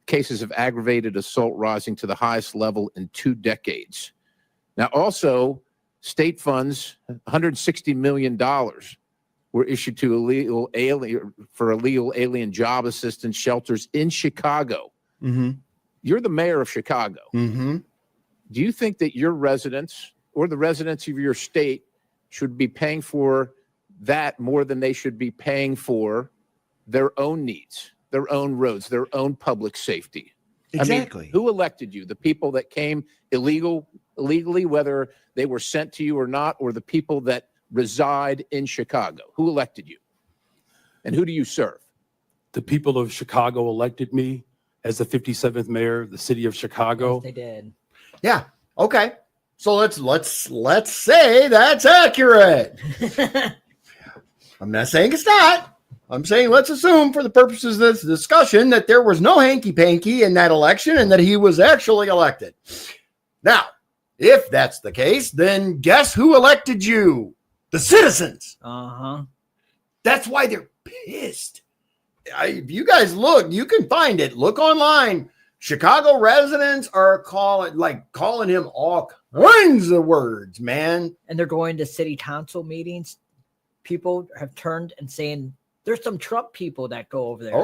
Cases of aggravated assault rising to the highest level in 2 decades. Now, also, state funds, $160 million were issued to illegal alien job assistance shelters in Chicago. Mm-hmm. You're the mayor of Chicago. Mm-hmm. Do you think that your residents or the residents of your state should be paying for that more than they should be paying for their own needs, their own roads, their own public safety? Exactly. I mean, who elected you? The people that came illegally, whether they were sent to you or not, or the people that reside in Chicago? Who elected you? And who do you serve? The people of Chicago elected me as the 57th mayor of the city of Chicago. Yes, they did. Yeah. Okay. So let's say that's accurate. I'm not saying it's not. I'm saying let's assume for the purposes of this discussion that there was no hanky-panky in that election and that he was actually elected. Now, if that's the case, then guess who elected you? The citizens. Uh-huh. That's why they're pissed. If you guys look, you can find it. Look online. Chicago residents are calling him all kinds of words, man. And they're going to city council meetings. People have turned and saying there's some Trump people that go over there.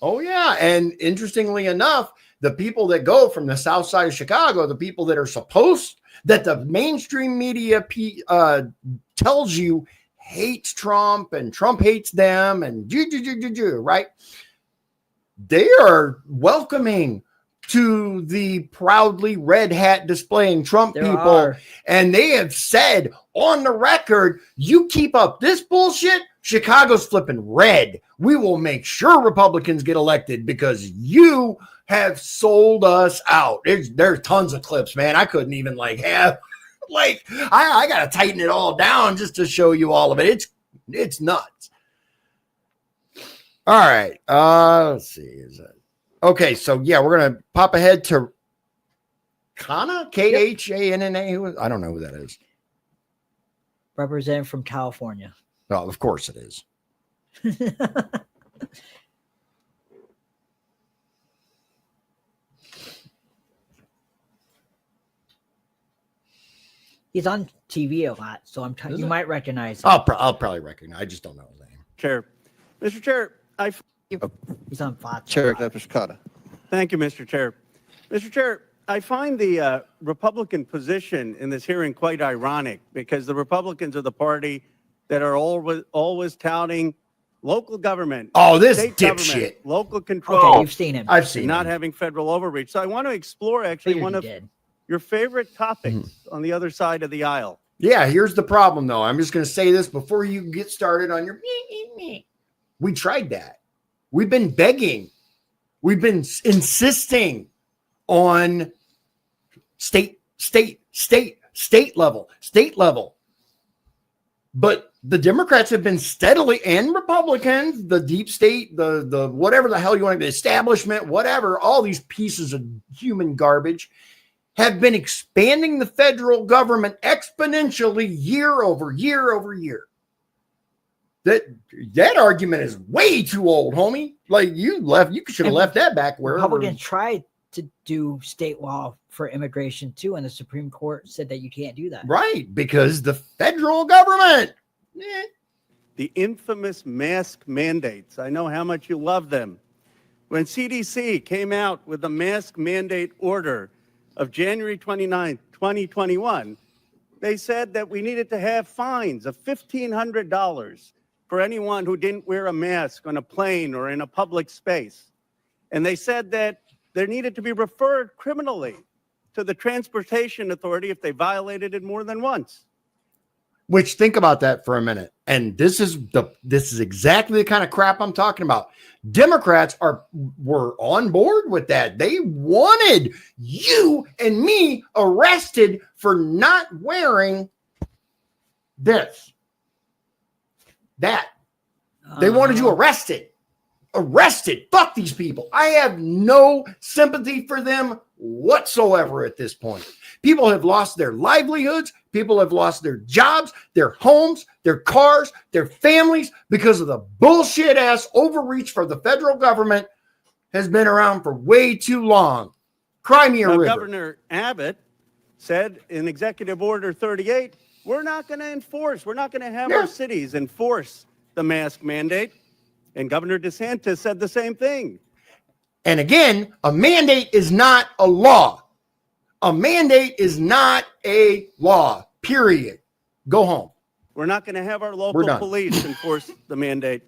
Oh yeah. And interestingly enough, the people that go from the south side of Chicago, the people that are supposed, that the mainstream media tells you hates Trump and Trump hates them and right? They are welcoming to the proudly red hat displaying Trump people. And they have said on the record, you keep up this bullshit, Chicago's flipping red. We will make sure Republicans get elected because you have sold us out. There's tons of clips, man. I couldn't even have I got to tighten it all down just to show you all of it. It's nuts. All right. Let's see. Is that okay? So yeah, we're gonna pop ahead to Khanna, Khanna. I don't know who that is. Representative from California. Oh, of course it is. He's on TV a lot, so you might recognize him. I'll probably recognize. I just don't know his name. Chair, Mr. Chair, he's on Fox. Chair, Dr. Scott. Thank you, Mr. Chair. Mr. Chair, I find the Republican position in this hearing quite ironic because the Republicans are the party that are always touting local government. Oh, this state dipshit. government, local control. Okay, you've seen him. I've seen not him. having federal overreach. So I want to explore actually one of your favorite topics on the other side of the aisle. Yeah, here's the problem, though. I'm just going to say this before you get started on your. We tried that. We've been begging. We've been insisting on state level. But the Democrats have been steadily, and Republicans, the deep state, the whatever the hell you want, the establishment, whatever, all these pieces of human garbage have been expanding the federal government exponentially year over year over year. That argument is way too old, homie. Like you should have left that back where Republicans tried to do state law for immigration too, and the Supreme Court said that you can't do that. Right, because the federal government. The infamous mask mandates. I know how much you love them. When CDC came out with the mask mandate order of January 29, 2021, they said that we needed to have fines of $1,500 for anyone who didn't wear a mask on a plane or in a public space. And they said that there needed to be referred criminally to the Transportation Authority if they violated it more than once. Which, think about that for a minute. And this is exactly the kind of crap I'm talking about. Democrats were on board with that. They wanted you and me arrested for not wearing this. That. They wanted you arrested. Arrested. Fuck these people. I have no sympathy for them whatsoever at this point. People have lost their livelihoods. People have lost their jobs, their homes, their cars, their families because of the bullshit ass overreach for the federal government has been around for way too long. Cry me a river. Governor Abbott said in Executive Order 38, we're not going to enforce, we're not going to have our cities enforce the mask mandate. And Governor DeSantis said the same thing. And again, a mandate is not a law. A mandate is not a law, period. Go home. We're not going to have our local police enforce the mandate.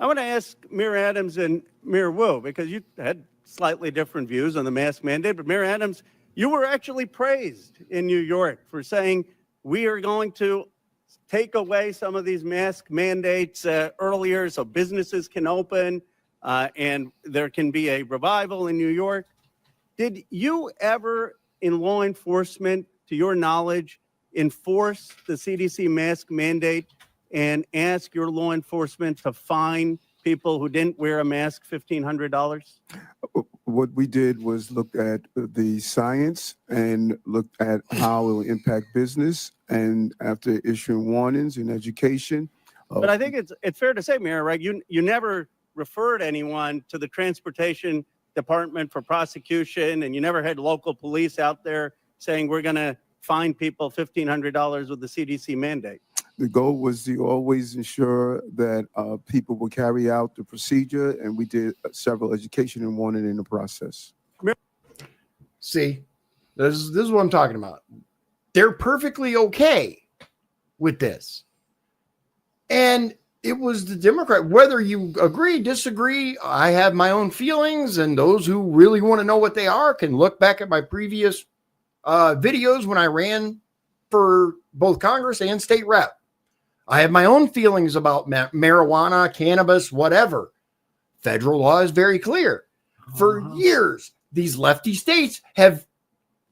I want to ask Mayor Adams and Mayor Wu, because you had slightly different views on the mask mandate, but Mayor Adams, you were actually praised in New York for saying we are going to take away some of these mask mandates earlier so businesses can open and there can be a revival in New York. Did you ever, in law enforcement, to your knowledge, enforce the CDC mask mandate and ask your law enforcement to fine people who didn't wear a mask $1,500? What we did was look at the science and looked at how it will impact business. And after issuing warnings in education. But I think it's fair to say, Mayor, right? You never referred anyone to the Transportation Department for prosecution, and you never had local police out there saying we're going to fine people $1,500 with the CDC mandate. The goal was to always ensure that people will carry out the procedure, and we did several education and warning in the process. See, this is what I'm talking about. They're perfectly okay with this. And it was the Democrat, whether you agree, disagree, I have my own feelings, and those who really want to know what they are can look back at my previous videos when I ran for both Congress and state rep. I have my own feelings about marijuana, cannabis, whatever. Federal law is very clear. For years, these lefty states have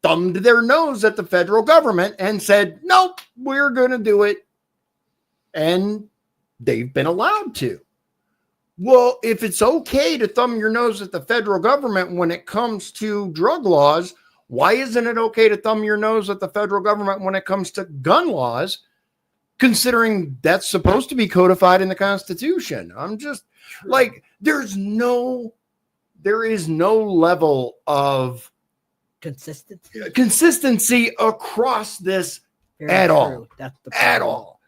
thumbed their nose at the federal government and said, nope, we're going to do it. And they've been allowed to. Well, if it's okay to thumb your nose at the federal government when it comes to drug laws, why isn't it okay to thumb your nose at the federal government when it comes to gun laws, considering that's supposed to be codified in the Constitution? I'm just like, there is no level of consistency across this at all. At all.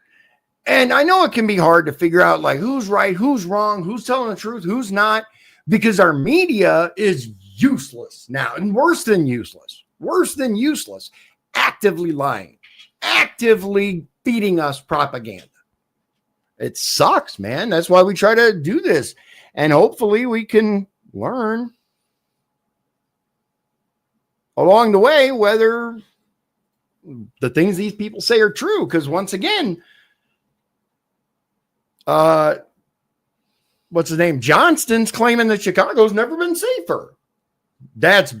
And I know it can be hard to figure out like who's right, who's wrong, who's telling the truth, who's not, because our media is useless now, and worse than useless, actively lying, actively feeding us propaganda. It sucks, man. That's why we try to do this. And hopefully we can learn along the way whether the things these people say are true. Because once again, what's his name? Johnston's claiming that Chicago's never been safer. That's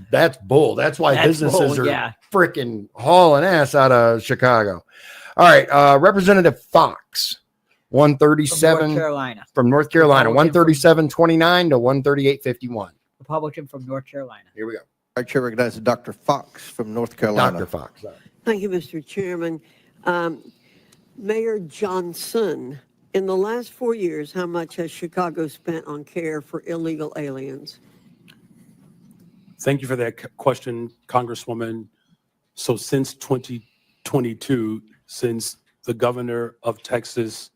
bull. That's why businesses are freaking hauling ass out of Chicago. All right. Representative Fox, 137 North Carolina. from North Carolina, Republican 137.29 to 138.51. Republican from North Carolina. Here we go. Our chair recognizes Dr. Fox from North Carolina. Dr. Fox. Sorry. Thank you, Mr. Chairman. Mayor Johnson, in the last 4 years, how much has Chicago spent on care for illegal aliens? Thank you for that question, Congresswoman. So since 2022, since the governor of Texas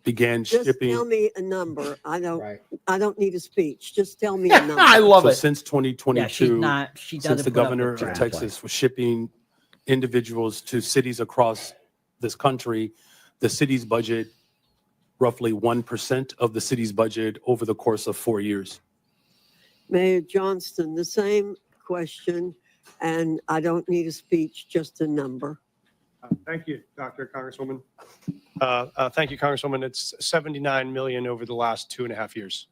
began Just shipping. tell me a number. I don't need a speech. Just tell me a number. I love it. Since 2022, since the governor of Texas was shipping individuals to cities across this country, the city's budget, roughly 1% of the city's budget over the course of 4 years. Mayor Johnston, the same question, and I don't need a speech, just a number. Thank you, Dr. Congresswoman. Thank you, Congresswoman. It's 79 million over the last 2.5 years.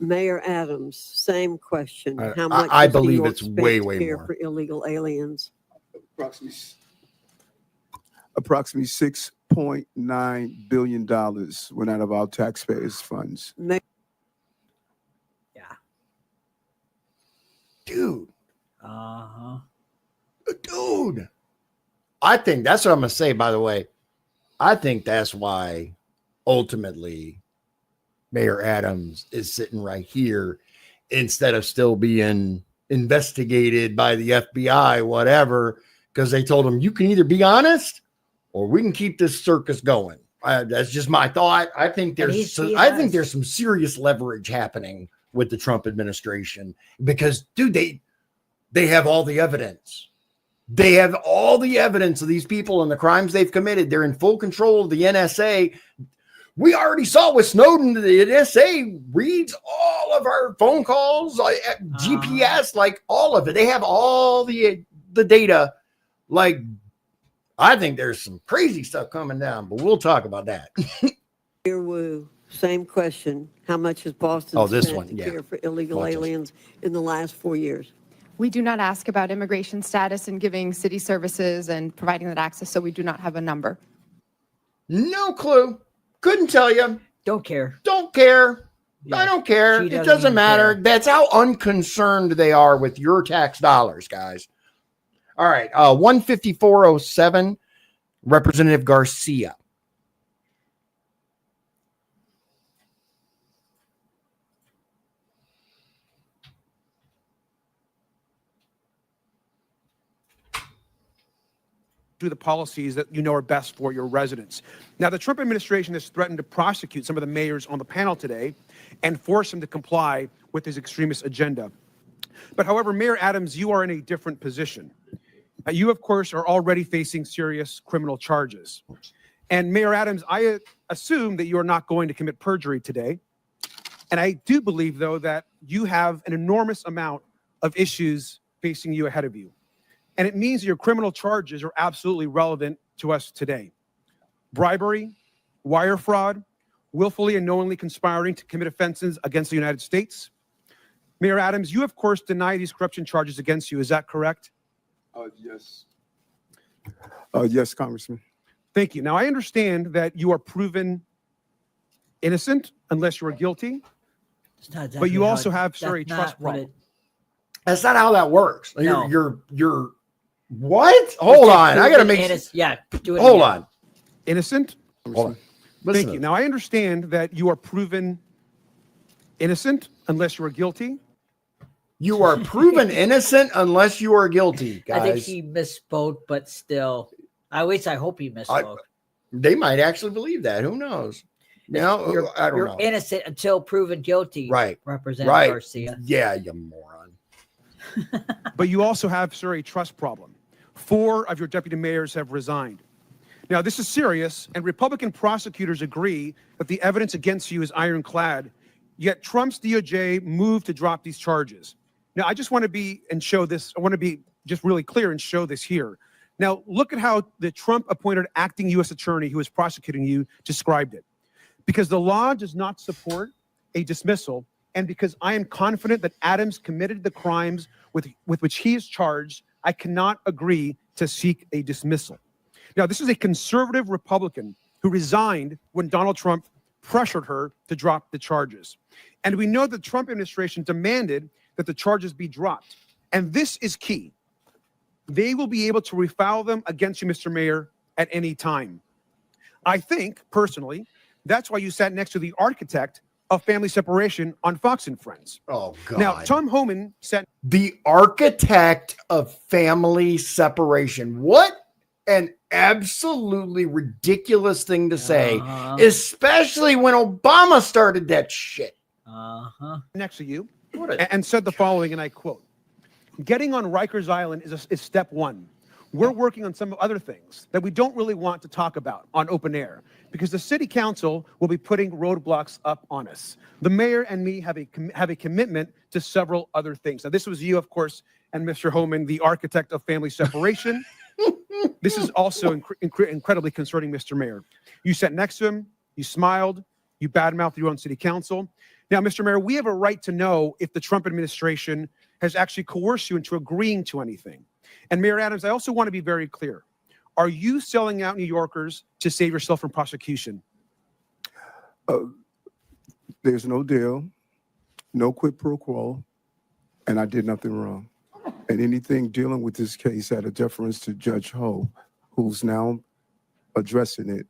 Mayor Adams, same question. How I much has New believe York it's spent way, to way care more. for illegal aliens? Approximately $6.9 billion went out of our taxpayers' funds. Dude. Uh-huh. Dude. I think that's what I'm going to say, by the way. I think that's why ultimately Mayor Adams is sitting right here instead of still being investigated by the FBI, whatever, because they told him you can either be honest or we can keep this circus going. That's just my thought. I think there's some serious leverage happening with the Trump administration because, dude, they have all the evidence. They have all the evidence of these people and the crimes they've committed. They're in full control of the NSA. We already saw with Snowden, the NSA reads all of our phone calls, GPS, like all of it. They have all the data. Like, I think there's some crazy stuff coming down, but we'll talk about that. Mayor Wu, same question. How much has Boston spent to care for illegal aliens in the last 4 years? We do not ask about immigration status and giving city services and providing that access, so we do not have a number. No clue. Couldn't tell you. Don't care. Don't care. Yeah, I don't care. she It doesn't doesn't even matter. care. That's how unconcerned they are with your tax dollars, guys. All right. 15407, Representative Garcia. Do the policies that you know are best for your residents. Now, the Trump administration has threatened to prosecute some of the mayors on the panel today and force them to comply with his extremist agenda. But however, Mayor Adams, you are in a different position. You, of course, are already facing serious criminal charges. And Mayor Adams, I assume that you are not going to commit perjury today. And I do believe, though, that you have an enormous amount of issues facing you ahead of you. And it means your criminal charges are absolutely relevant to us today. Bribery, wire fraud, willfully and knowingly conspiring to commit offenses against the United States. Mayor Adams, you, of course, deny these corruption charges against you. Is that correct? Yes. Yes, Congressman. Thank you. Now, I understand that you are proven innocent unless you are guilty, but you also have, sir, a trust problem. That's not how that works. No. You're what? Hold on. I got to make do it. Hold on. Innocent? Hold on. Thank you. Now, I understand that you are proven innocent unless you are guilty. You are proven innocent unless you are guilty, guys. I think he misspoke, but still, I hope he misspoke. They might actually believe that. Who knows? No, I don't know. You're innocent until proven guilty. Right. Representative Garcia. Yeah, you moron. But you also have, sir, a trust problem. 4 of your deputy mayors have resigned. Now, this is serious, and Republican prosecutors agree that the evidence against you is ironclad, yet Trump's DOJ moved to drop these charges. Now, I just want to be just really clear and show this here. Now, look at how the Trump-appointed acting U.S. attorney who is prosecuting you described it. Because the law does not support a dismissal, and because I am confident that Adams committed the crimes with which he is charged, I cannot agree to seek a dismissal. Now, this is a conservative Republican who resigned when Donald Trump pressured her to drop the charges. And we know the Trump administration demanded that the charges be dropped. And this is key. They will be able to refile them against you, Mr. Mayor, at any time. I think, personally, that's why you sat next to the architect of family separation on Fox and Friends. Oh, God. Now, Tom Homan said... The architect of family separation. What an absolutely ridiculous thing to say, especially when Obama started that shit. Next to you, and said the following, and I quote, "Getting on Rikers Island is step one. We're working on some other things that we don't really want to talk about on open air because the city council will be putting roadblocks up on us. The mayor and me have a commitment to several other things." Now, this was you, of course, and Mr. Homan, the architect of family separation. This is also incredibly concerning, Mr. Mayor. You sat next to him, you smiled, you badmouthed your own city council. Now, Mr. Mayor, we have a right to know if the Trump administration has actually coerced you into agreeing to anything. And Mayor Adams, I also want to be very clear. Are you selling out New Yorkers to save yourself from prosecution? There's no deal, no quid pro quo, and I did nothing wrong. And anything dealing with this case out of deference to Judge Ho, who's now addressing it,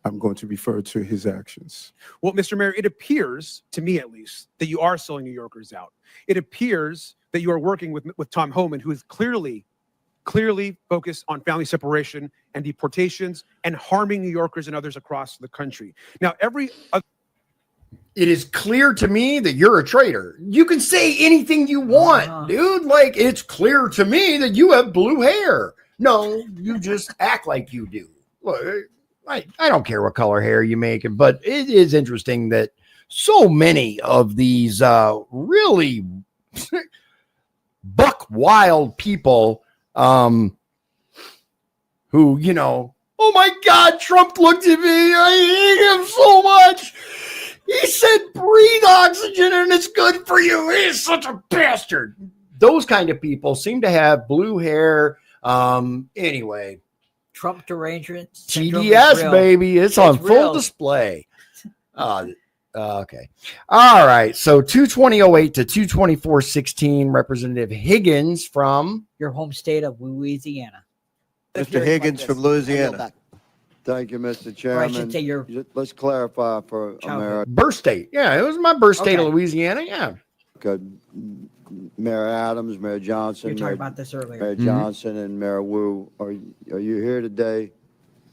I'm going to refer to his actions. Well, Mr. Mayor, it appears, to me at least, that you are selling New Yorkers out. It appears that you are working with Tom Homan, who is clearly focused on family separation and deportations and harming New Yorkers and others across the country. Now, it is clear to me that you're a traitor. You can say anything you want, dude. Like, it's clear to me that you have blue hair. No, you just act like you do. Look, I don't care what color hair you make, but it is interesting that so many of these really buck wild people who, you know, oh my God, Trump looked at me. I hate him so much. He said breathe oxygen and it's good for you. He's such a bastard. Those kind of people seem to have blue hair. Anyway. Trump derangement. TDS, baby. It's on full display. Okay. All right. So 22008 to 22416, Representative Higgins from your home state of Louisiana. Mr. Higgins from Louisiana. Thank you, Mr. Chairman. Or I should say your Let's clarify for America. birth state. Yeah, it was my birth state of Louisiana. Yeah. Good. Mayor Adams, Mayor Johnson. We talked about this earlier. Mayor Johnson and Mayor Wu, are you here today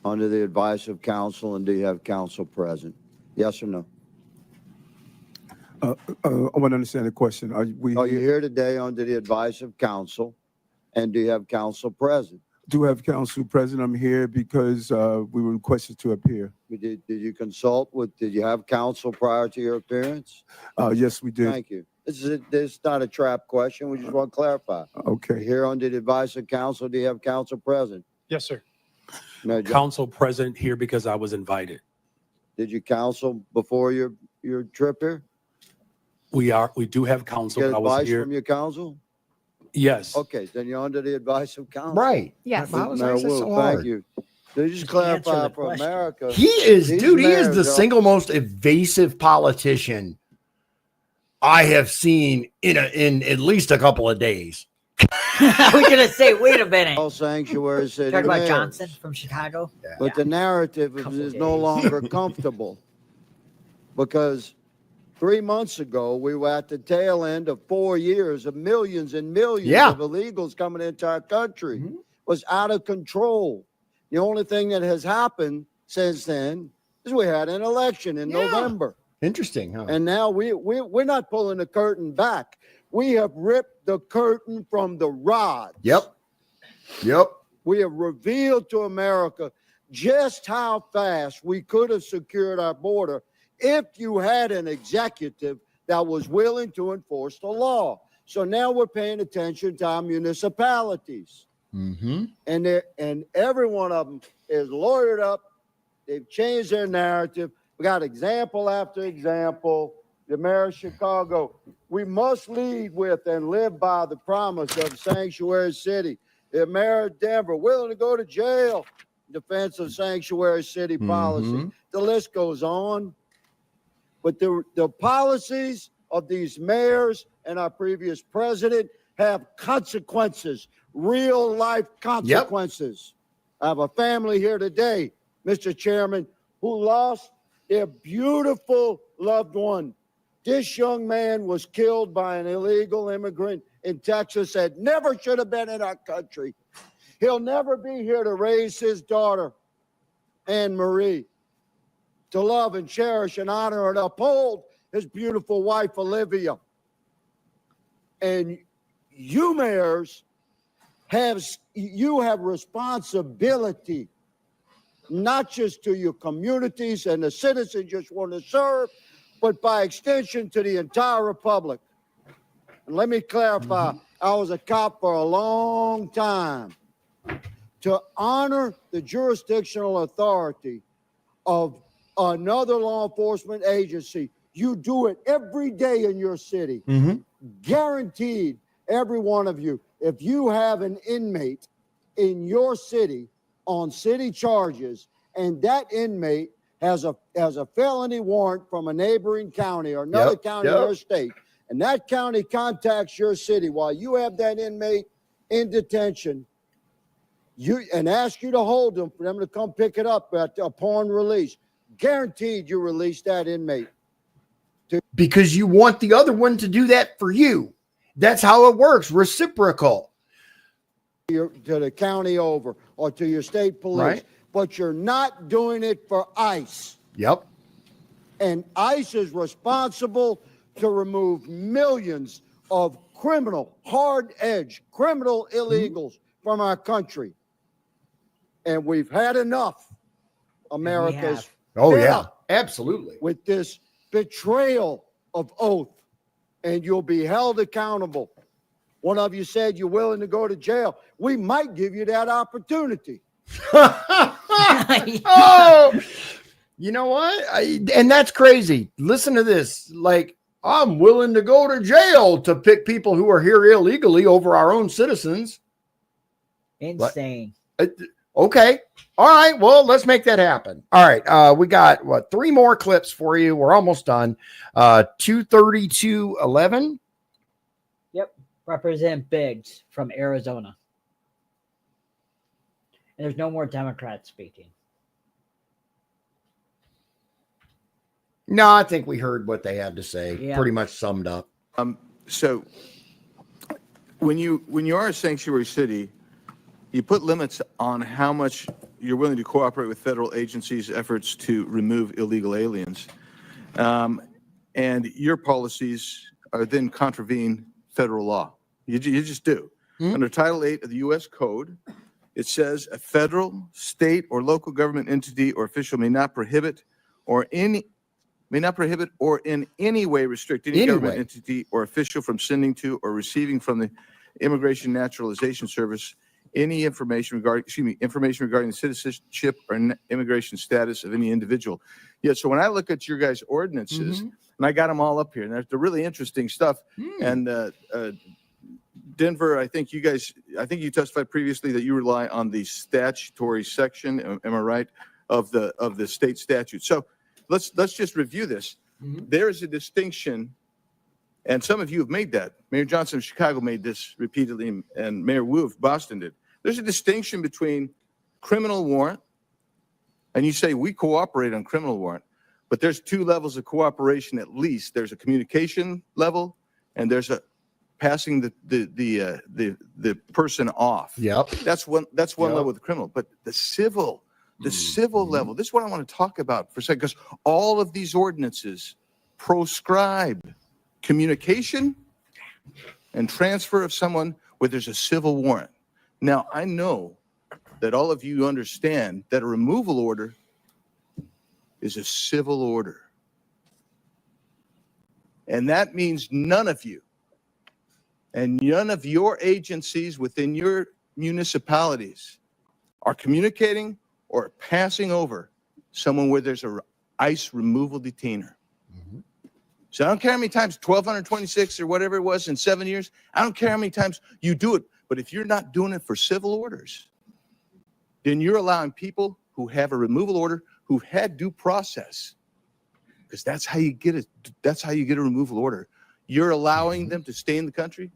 under the advice of counsel, and do you have counsel present? Yes or no? I want to understand the question. Are you here today under the advice of counsel, and do you have counsel present? Do have counsel present. I'm here because we were requested to appear. Did you consult with, did you have counsel prior to your appearance? Yes, we did. Thank you. This is not a trap question. We just want to clarify. Okay. Here under the advice of counsel, do you have counsel present? Yes, sir. Counsel present here because I was invited. Did you counsel before your trip here? We do have counsel. Get I was advice here. from your counsel? Yes. Okay, then you're under the advice of counsel. Right. Yes. Why was I Mayor so Wu, hard? thank you. So you just clarify for America. He is, these dude, he is mayors the are- single most evasive politician I have seen in at least a couple of days. I was gonna say, wait a minute. All sanctuary city Talking about mayors. Johnson from Chicago. But the narrative is no longer comfortable because 3 months ago, we were at the tail end of 4 years of millions and millions of illegals coming into our country. Was out of control. The only thing that has happened since then is we had an election in November. Interesting, huh? And now we're not pulling the curtain back. We have ripped the curtain from the rod. Yep. We have revealed to America just how fast we could have secured our border if you had an executive that was willing to enforce the law. So now we're paying attention to our municipalities. And every one of them is lawyered up. They've changed their narrative. We got example after example. The mayor of Chicago, we must lead with and live by the promise of sanctuary city. The mayor of Denver, willing to go to jail defense of sanctuary city policy. The list goes on. But the policies of these mayors and our previous president have consequences, real life consequences. I have a family here today, Mr. Chairman, who lost their beautiful loved one. This young man was killed by an illegal immigrant in Texas that never should have been in our country. He'll never be here to raise his daughter, Anne Marie, to love and cherish and honor and uphold his beautiful wife, Olivia. And you mayors have responsibility, not just to your communities and the citizens you just want to serve, but by extension to the entire republic. And let me clarify, I was a cop for a long time. To honor the jurisdictional authority of another law enforcement agency, you do it every day in your city. Guaranteed, every one of you, if you have an inmate in your city on city charges, and that inmate has a felony warrant from a neighboring county or another county in your state, and that county contacts your city while you have that inmate in detention, and ask you to hold them for them to come pick it up upon release, guaranteed you release that inmate. Because you want the other one to do that for you. That's how it works, reciprocal. To the county over or to your state police, right? But you're not doing it for ICE. Yep. And ICE is responsible to remove millions of criminal, hard-edged criminal illegals from our country. And we've had enough. America's Oh, yeah, absolutely. With this betrayal of oath, and you'll be held accountable. One of you said you're willing to go to jail. We might give you that opportunity. Oh, you know what? And that's crazy. Listen to this. Like, I'm willing to go to jail to pick people who are here illegally over our own citizens. Insane. Okay. All right. Well, let's make that happen. All right. We got 3 more clips for you. We're almost done. 23211. Yep. Representative Biggs from Arizona. And there's no more Democrats speaking. No, I think we heard what they had to say. Yeah. Pretty much summed up. So when you are a sanctuary city, you put limits on how much you're willing to cooperate with federal agencies' efforts to remove illegal aliens. And your policies are then contravene federal law. You just do. Under Title 8 of the U.S. Code, it says a federal, state, or local government entity or official may not prohibit or in any way restrict any government entity or official from sending to or receiving from the Immigration Naturalization Service any information regarding the citizenship or immigration status of any individual. Yeah, so when I look at your guys' ordinances, and I got them all up here, and they're really interesting stuff. And Denver, I think you testified previously that you rely on the statutory section, am I right, of the state statute. So let's just review this. There is a distinction, and some of you have made that. Mayor Johnson of Chicago made this repeatedly, and Mayor Wu of Boston did. There's a distinction between criminal warrant, and you say we cooperate on criminal warrant, but there's 2 levels of cooperation at least. There's a communication level, and there's a passing the person off. Yep. That's one level with the criminal, but the civil level. This is what I want to talk about for a second, because all of these ordinances proscribe communication and transfer of someone where there's a civil warrant. Now, I know that all of you understand that a removal order is a civil order. And that means none of you and none of your agencies within your municipalities are communicating or passing over someone where there's a ICE removal detainer. So I don't care how many times, 1,226 or whatever it was in 7 years, I don't care how many times you do it, but if you're not doing it for civil orders, then you're allowing people who have a removal order, who've had due process, because that's how you get a removal order. You're allowing them to stay in the country.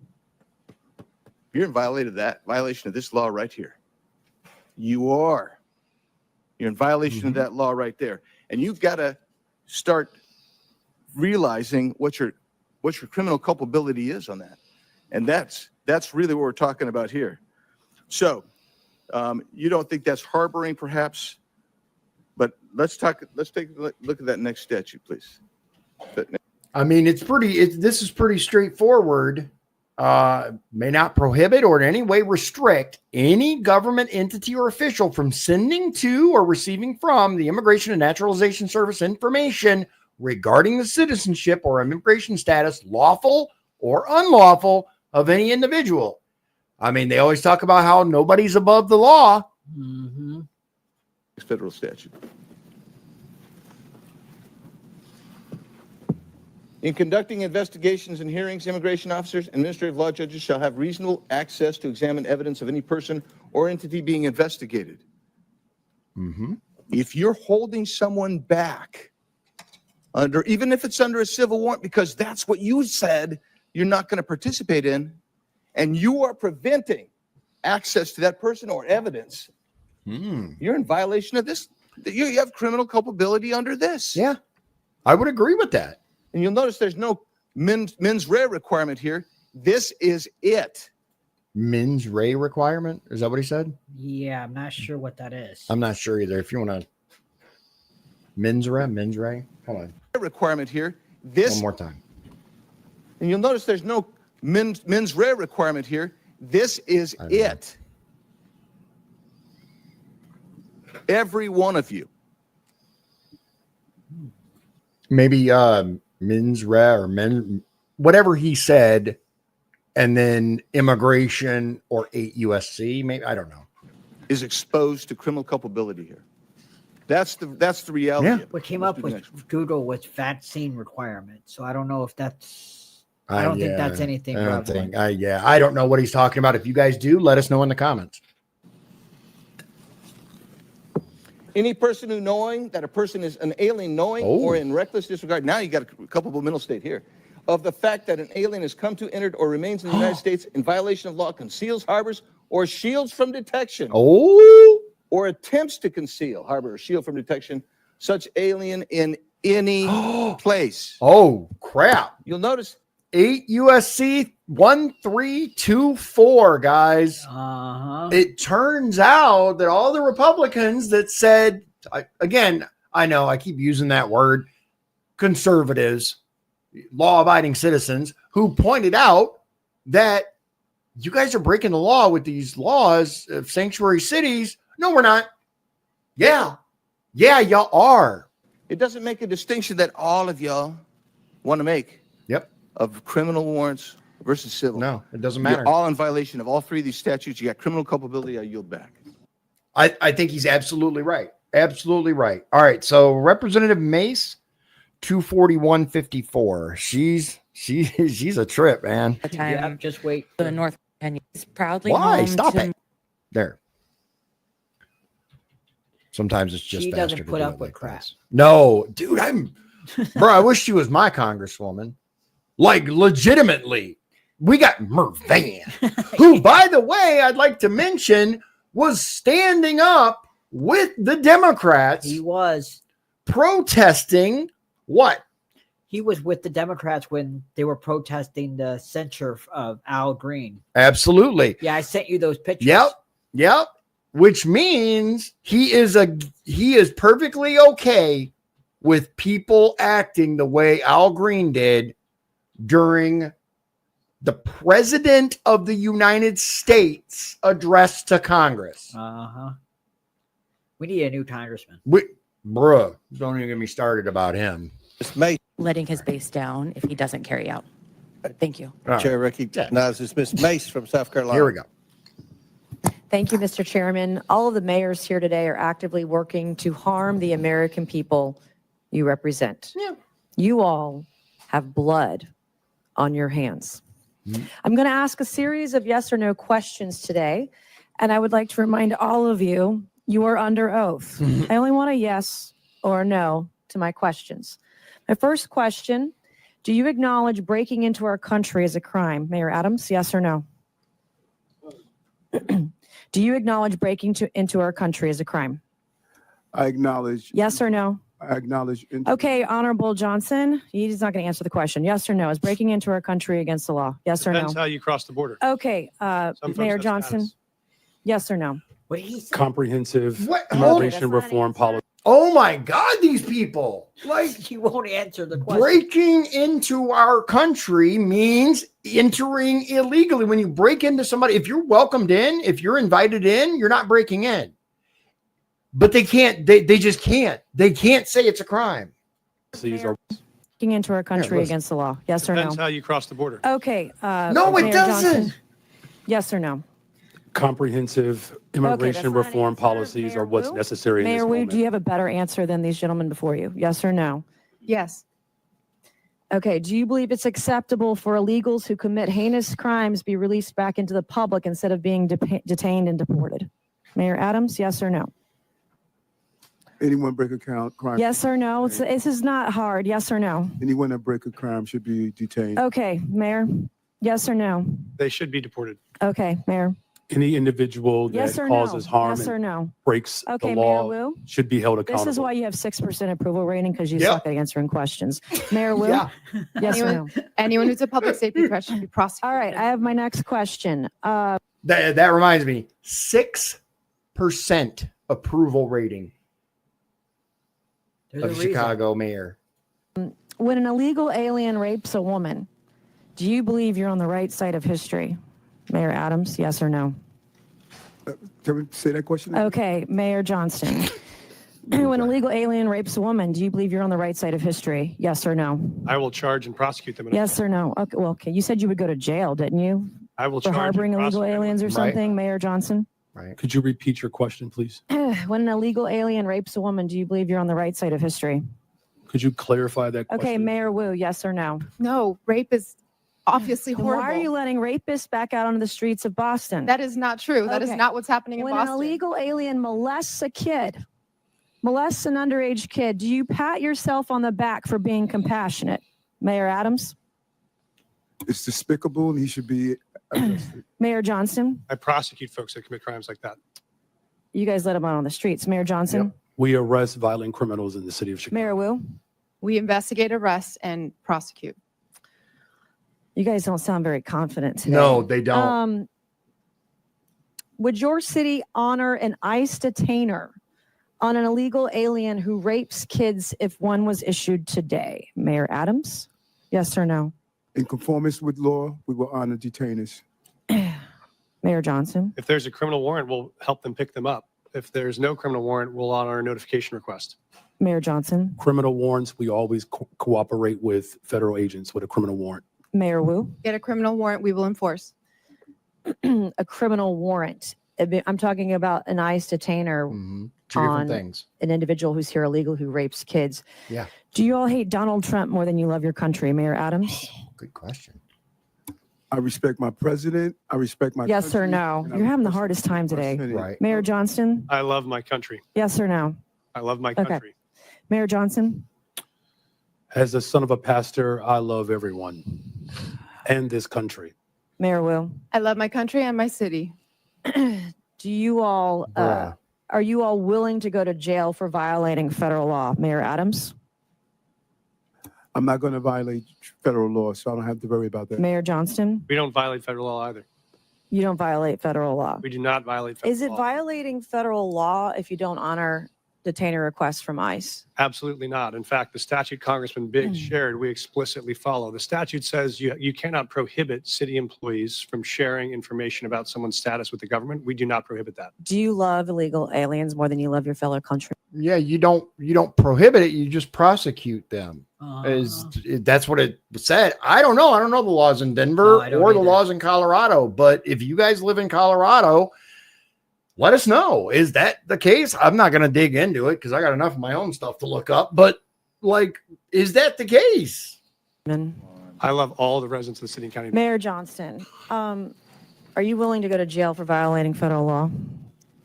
You're in violation of this law right here. You're in violation of that law right there. And you've got to start realizing what your criminal culpability is on that. And that's really what we're talking about here. So you don't think that's harboring, perhaps? But let's take a look at that next statute, please. I mean, this is pretty straightforward. May not prohibit or in any way restrict any government entity or official from sending to or receiving from the Immigration and Naturalization Service information regarding the citizenship or immigration status, lawful or unlawful, of any individual. I mean, they always talk about how nobody's above the law. Mm-hmm. Federal statute. In conducting investigations and hearings, immigration officers and administrative law judges shall have reasonable access to examine evidence of any person or entity being investigated. If you're holding someone back even if it's under a civil warrant, because that's what you said you're not going to participate in, and you are preventing access to that person or evidence, you're in violation of this. You have criminal culpability under this. Yeah, I would agree with that. And you'll notice there's no mens rea requirement here. This is it. Mens rea requirement? Is that what he said? Yeah, I'm not sure what that is. I'm not sure either. If you want to mens rea, come on. Requirement here. This one more time. And you'll notice there's no mens rea requirement here. This is it. Every one of you. Maybe mens rea or whatever he said, and then immigration or 8 USC, maybe, I don't know, is exposed to criminal culpability here. That's the reality. Yeah. Of it. What came up with Google was vaccine requirement. So I don't know if that's, I don't think that's anything. I don't think, I don't know what he's talking about. If you guys do, let us know in the comments. Any person who knowing that a person is an alien knowing or in reckless disregard, now you got a culpable mental state here, of the fact that an alien has come to, entered, or remains in the United States in violation of law, conceals, harbors, or shields from detection. Or attempts to conceal, harbor, or shield from detection, such alien in any place. Oh, crap. You'll notice 8 USC 1324, guys. It turns out that all the Republicans that said, again, I know I keep using that word, conservatives, law-abiding citizens, who pointed out that you guys are breaking the law with these laws of sanctuary cities. No, we're not. Yeah, y'all are. It doesn't make a distinction that all of y'all want to make. Yep. Of criminal warrants versus civil. No, it doesn't matter. You're all in violation of all three of these statutes. You got criminal culpability. I yield back. I think he's absolutely right. Absolutely right. All right. So Representative Mace, 24154. She's a trip, man. Yeah, just wait. The North Virginia is proudly Why? home Stop to it. There. Sometimes it's just She faster doesn't to put do up it with like crap. this. No, dude, bro, I wish she was my congresswoman. Like, legitimately. We got Mervan, who, by the way, I'd like to mention, was standing up with the Democrats. He was protesting what? He was with the Democrats when they were protesting the censure of Al Green. Absolutely. Yeah, I sent you those pictures. Yep. Which means he is perfectly okay with people acting the way Al Green did during the President of the United States address to Congress. We need a new congressman. Bruh, don't even get me started about him. It's Mace. letting his base down if he doesn't carry out. Thank you. Chair recognizes Ms. Mace from South Carolina. Here we go. Thank you, Mr. Chairman. All of the mayors here today are actively working to harm the American people you represent. Yeah. You all have blood on your hands. I'm going to ask a series of yes or no questions today, and I would like to remind all of you You are under oath. I only want a yes or a no to my questions. My first question, do you acknowledge breaking into our country as a crime? Mayor Adams, yes or no? Do you acknowledge breaking into our country as a crime? I acknowledge. Yes or no? I acknowledge. Okay, Honorable Johnson, he's not going to answer the question. Yes or no? Is breaking into our country against the law? Yes or no? Depends how you cross the border. Okay, Some folks Mayor have Johnson, status. yes or no? Comprehensive What? immigration reform policy. Oh my God, these people. Like, you won't answer the question. breaking into our country means entering illegally. When you break into somebody, if you're welcomed in, if you're invited in, you're not breaking in. But they can't, they just can't. They can't say it's a crime. Breaking into our country against the law? Yes or no? Depends how you cross the border. Okay. No, it Mayor doesn't. Johnson, yes or no? Comprehensive immigration reform policies are what's necessary in this Mayor Wu, moment. do you have a better answer than these gentlemen before you? Yes or no? Yes. Okay. Do you believe it's acceptable for illegals who commit heinous crimes be released back into the public instead of being detained and deported? Mayor Adams, yes or no? Anyone break a crime? Yes or no? This is not hard. Yes or no? Anyone that break a crime should be detained. Okay, Mayor. Yes or no? They should be deported. Okay, Mayor. Any individual that Yes or causes no? harm Yes or and no? breaks Okay, the law Mayor Wu. should be held accountable. This is why you have 6% approval rating, because you Yep. suck at answering questions. Mayor Wu? Yeah. Yes or no? Anyone who's a public safety threat should be prosecuted. All right, I have my next question. That reminds me, 6% approval rating There's a of reason. Chicago mayor. When an illegal alien rapes a woman, do you believe you're on the right side of history? Mayor Adams, yes or no? Can we say that question again? Okay, Mayor Johnston. When an illegal alien rapes a woman, do you believe you're on the right side of history? Yes or no? I will charge and prosecute them. Yes or no? Okay, well, okay. You said you would go to jail, didn't you? I will For charge and harboring illegal prosecute them. aliens or Right. something, Mayor Johnson? Right. Could you repeat your question, please? When an illegal alien rapes a woman, do you believe you're on the right side of history? Could you clarify that question? Okay, Mayor Wu, yes or no? No, rape is obviously Then horrible. why are you letting rapists back out onto the streets of Boston? That is not true. That is Okay. not what's happening in When Boston. an illegal alien molests a kid, molests an underage kid, do you pat yourself on the back for being compassionate? Mayor Adams? It's despicable and he should be arrested. Mayor Johnson? I prosecute folks that commit crimes like that. You guys let him out on the streets. Mayor Johnson? We arrest violent criminals in the city of Chicago. Mayor Wu? We investigate, arrest, and prosecute. You guys don't sound very confident today. No, they don't. Would your city honor an ICE detainer on an illegal alien who rapes kids if one was issued today? Mayor Adams? Yes or no? In conformance with law, we will honor detainers. Mayor Johnson? If there's a criminal warrant, we'll help them pick them up. If there's no criminal warrant, we'll honor a notification request. Mayor Johnson? Criminal warrants, we always cooperate with federal agents with a criminal warrant. Mayor Wu? Get a criminal warrant, we will enforce. A criminal warrant. I'm talking about an ICE detainer Mhm. Two different on things. an individual who's here illegal who rapes kids. Yeah. Do you all hate Donald Trump more than you love your country, Mayor Adams? Good question. I respect my president. I respect my Yes or country, no? and I You're having the respect hardest my time today. Senate. Right. Mayor Johnston? I love my country. Yes or no? I love my Okay. country. Mayor Johnson? As the son of a pastor, I love everyone and this country. Mayor Wu? I love my country and my city. Do you all, Bruh. are you all willing to go to jail for violating federal law? Mayor Adams? I'm not going to violate federal law, so I don't have to worry about that. Mayor Johnston? We don't violate federal law either. You don't violate federal law. We do not violate federal Is it law. violating federal law if you don't honor detainer requests from ICE? Absolutely not. In fact, the statute Congressman Biggs shared, we explicitly follow. The statute says you cannot prohibit city employees from sharing information about someone's status with the government. We do not prohibit that. Do you love illegal aliens more than you love your fellow country? Yeah, you don't prohibit it, you just prosecute them. That's what it said. I don't know. I don't know the laws in Denver No, I don't or the either. laws in Colorado, but if you guys live in Colorado, let us know. Is that the case? I'm not going to dig into it because I got enough of my own stuff to look up, but like, is that the case? I love all the residents of the city and county. Mayor Johnston, are you willing to go to jail for violating federal law?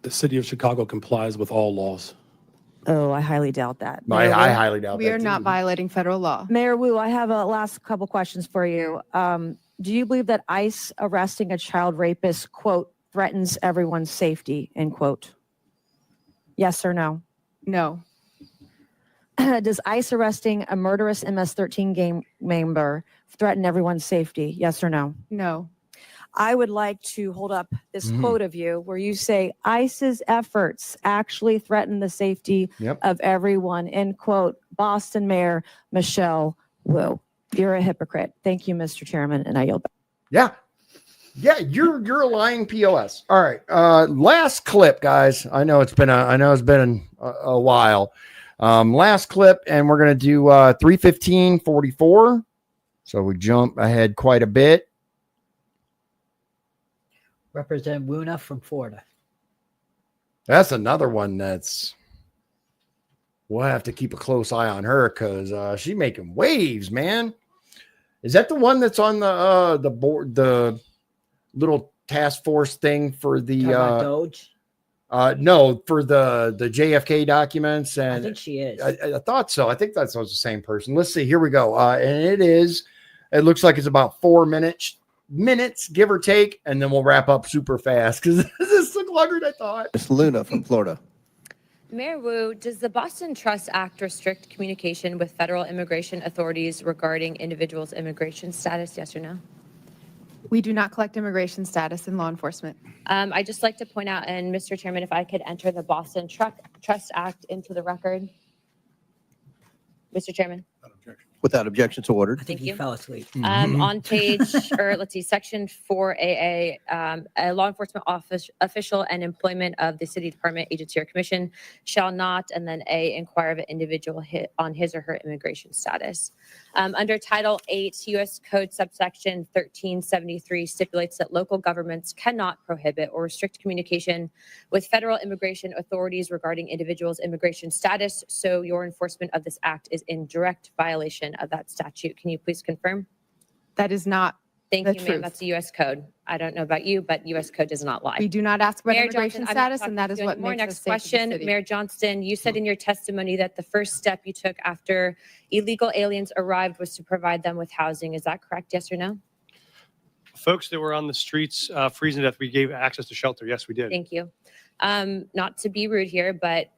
the city of Chicago complies with all laws. Oh, I highly doubt that. I Mayor Wu? highly doubt We that are not too. violating federal law. Mayor Wu, I have a last couple questions for you. Do you believe that ICE arresting a child rapist, quote, threatens everyone's safety, end quote? Yes or no? No. Does ICE arresting a murderous MS-13 gang member threaten everyone's safety? Yes or no? No. I would like to hold up this quote of you where you say ICE's efforts actually threaten the safety of everyone, end quote. Boston Mayor Michelle Wu. You're a hypocrite. Thank you, Mr. Chairman, and I yield back. Yeah. Yeah, you're a lying POS. All right. Last clip, guys. I know it's been a while. Last clip, and we're gonna do 3:15:44. So we jump ahead quite a bit. Representative Wuna from Florida. That's another one that's we'll have to keep a close eye on her because she's making waves, man. Is that the one that's on the board, the little task force thing for the Doge? no, for the JFK documents? And I think she is. I thought so. I think that's the same person. Let's see. Here we go. And it looks like it's about 4 minutes, give or take, and then we'll wrap up super fast because this took longer than I thought. It's Luna from Florida. Mayor Wu, does the Boston Trust Act restrict communication with federal immigration authorities regarding individuals' immigration status? Yes or no? We do not collect immigration status in law enforcement. I'd just like to point out, and Mr. Chairman, if I could enter the Boston Trust Act into the record. Mr. Chairman. Without objection to ordered. I think he fell asleep. On page, or let's see, section 4AA, a law enforcement official and employment of the city department, agency, or commission shall not, and then A, inquire of an individual on his or her immigration status. Under Title 8, U.S. Code subsection 1373 stipulates that local governments cannot prohibit or restrict communication with federal immigration authorities regarding individuals' immigration status. So your enforcement of this act is in direct violation of that statute. Can you please confirm? That is not Thank the you, ma'am. truth. That's a U.S. code. I don't know about you, but U.S. code does not lie. We do not ask about Mayor immigration Johnson, I'm not status, and that talking is to you what anymore. makes Next us safe as a question, city. Mayor Johnston, you said in your testimony that the first step you took after illegal aliens arrived was to provide them with housing. Is that correct? Yes or no? Folks that were on the streets freezing to death, we gave access to shelter. Yes, we did. Thank you. Not to be rude here, but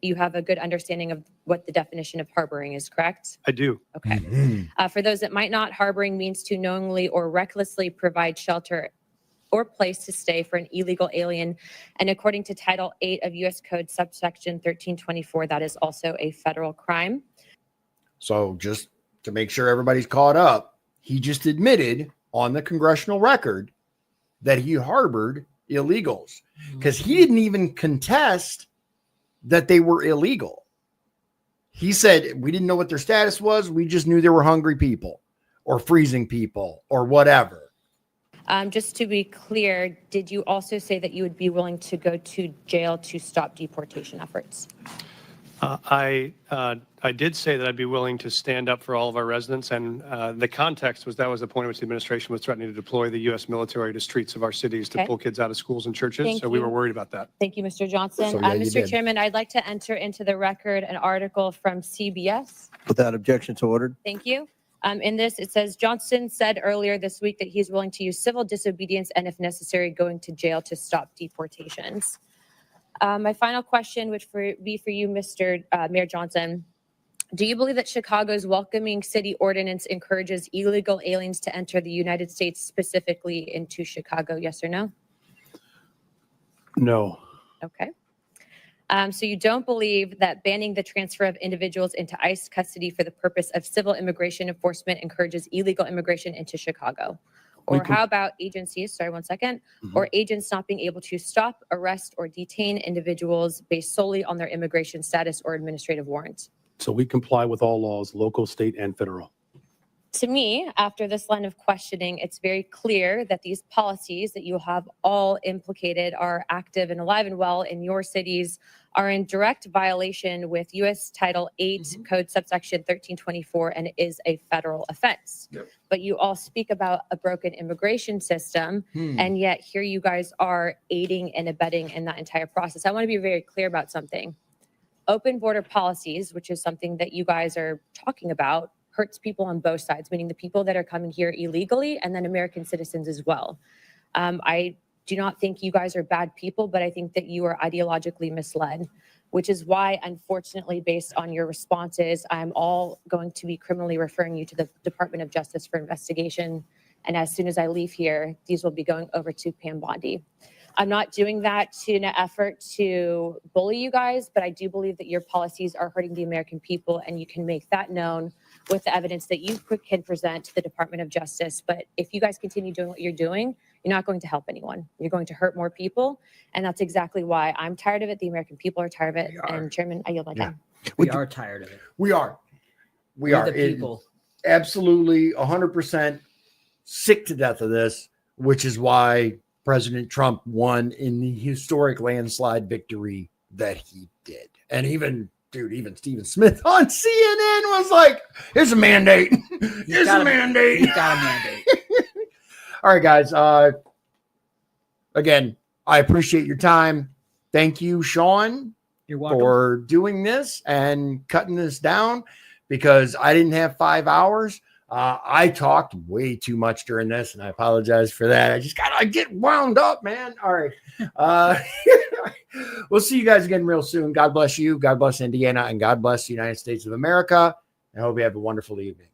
you have a good understanding of what the definition of harboring is, correct? I do. Okay. For those that might not, harboring means to knowingly or recklessly provide shelter or place to stay for an illegal alien. And according to Title 8 of U.S. Code subsection 1324, that is also a federal crime. So just to make sure everybody's caught up, he just admitted on the congressional record that he harbored illegals because he didn't even contest that they were illegal. He said, we didn't know what their status was. We just knew they were hungry people or freezing people or whatever. Just to be clear, did you also say that you would be willing to go to jail to stop deportation efforts? I did say that I'd be willing to stand up for all of our residents, and the context was that was the point at which the administration was threatening to deploy the U.S. military to streets of our cities to Okay. pull kids out of schools and churches. Thank So we you. were worried about that. Thank you, Mr. Johnson. So, yeah, you Mr. did. Chairman, I'd like to enter into the record an article from CBS. Without objection to ordered. Thank you. In this, it says, Johnson said earlier this week that he's willing to use civil disobedience and, if necessary, going to jail to stop deportations. My final question would be for you, Mr. Mayor Johnson. Do you believe that Chicago's welcoming city ordinance encourages illegal aliens to enter the United States, specifically into Chicago? Yes or no? No. Okay. So you don't believe that banning the transfer of individuals into ICE custody for the purpose of civil immigration enforcement encourages illegal immigration into Chicago? Or how about agencies, sorry, 1 second, or agents not being able to stop, arrest, or detain individuals based solely on their immigration status or administrative warrant? So we comply with all laws, local, state, and federal. To me, after this line of questioning, it's very clear that these policies that you have all implicated are active and alive and well in your cities, are in direct violation with U.S. Title 8, Code subsection 1324, and it is a federal offense. Yep. But you all speak about a broken immigration system, and yet here you guys are aiding and abetting in that entire process. I want to be very clear about something. Open border policies, which is something that you guys are talking about, hurts people on both sides, meaning the people that are coming here illegally and then American citizens as well. I do not think you guys are bad people, but I think that you are ideologically misled, which is why, unfortunately, based on your responses, I'm all going to be criminally referring you to the Department of Justice for investigation. And as soon as I leave here, these will be going over to Pam Bondi. I'm not doing that in an effort to bully you guys, but I do believe that your policies are hurting the American people, and you can make that known with the evidence that you can present to the Department of Justice. But if you guys continue doing what you're doing, you're not going to help anyone. You're going to hurt more people, and that's exactly why I'm tired of it. The American people are tired of it. And Chairman, I yield my time. We are tired of it. We are. We We're are. the people. Absolutely 100% sick to death of this, which is why President Trump won in the historic landslide victory that he did. And even Stephen Smith on CNN was like, here's a mandate. Here's a mandate. He's got a mandate. All right, guys. Again, I appreciate your time. Thank you, Shawn, You're welcome. for doing this and cutting this down, because I didn't have 5 hours. I talked way too much during this, and I apologize for that. I get wound up, man. All right. We'll see you guys again real soon. God bless you. God bless Indiana, and God bless the United States of America. I hope you have a wonderful evening.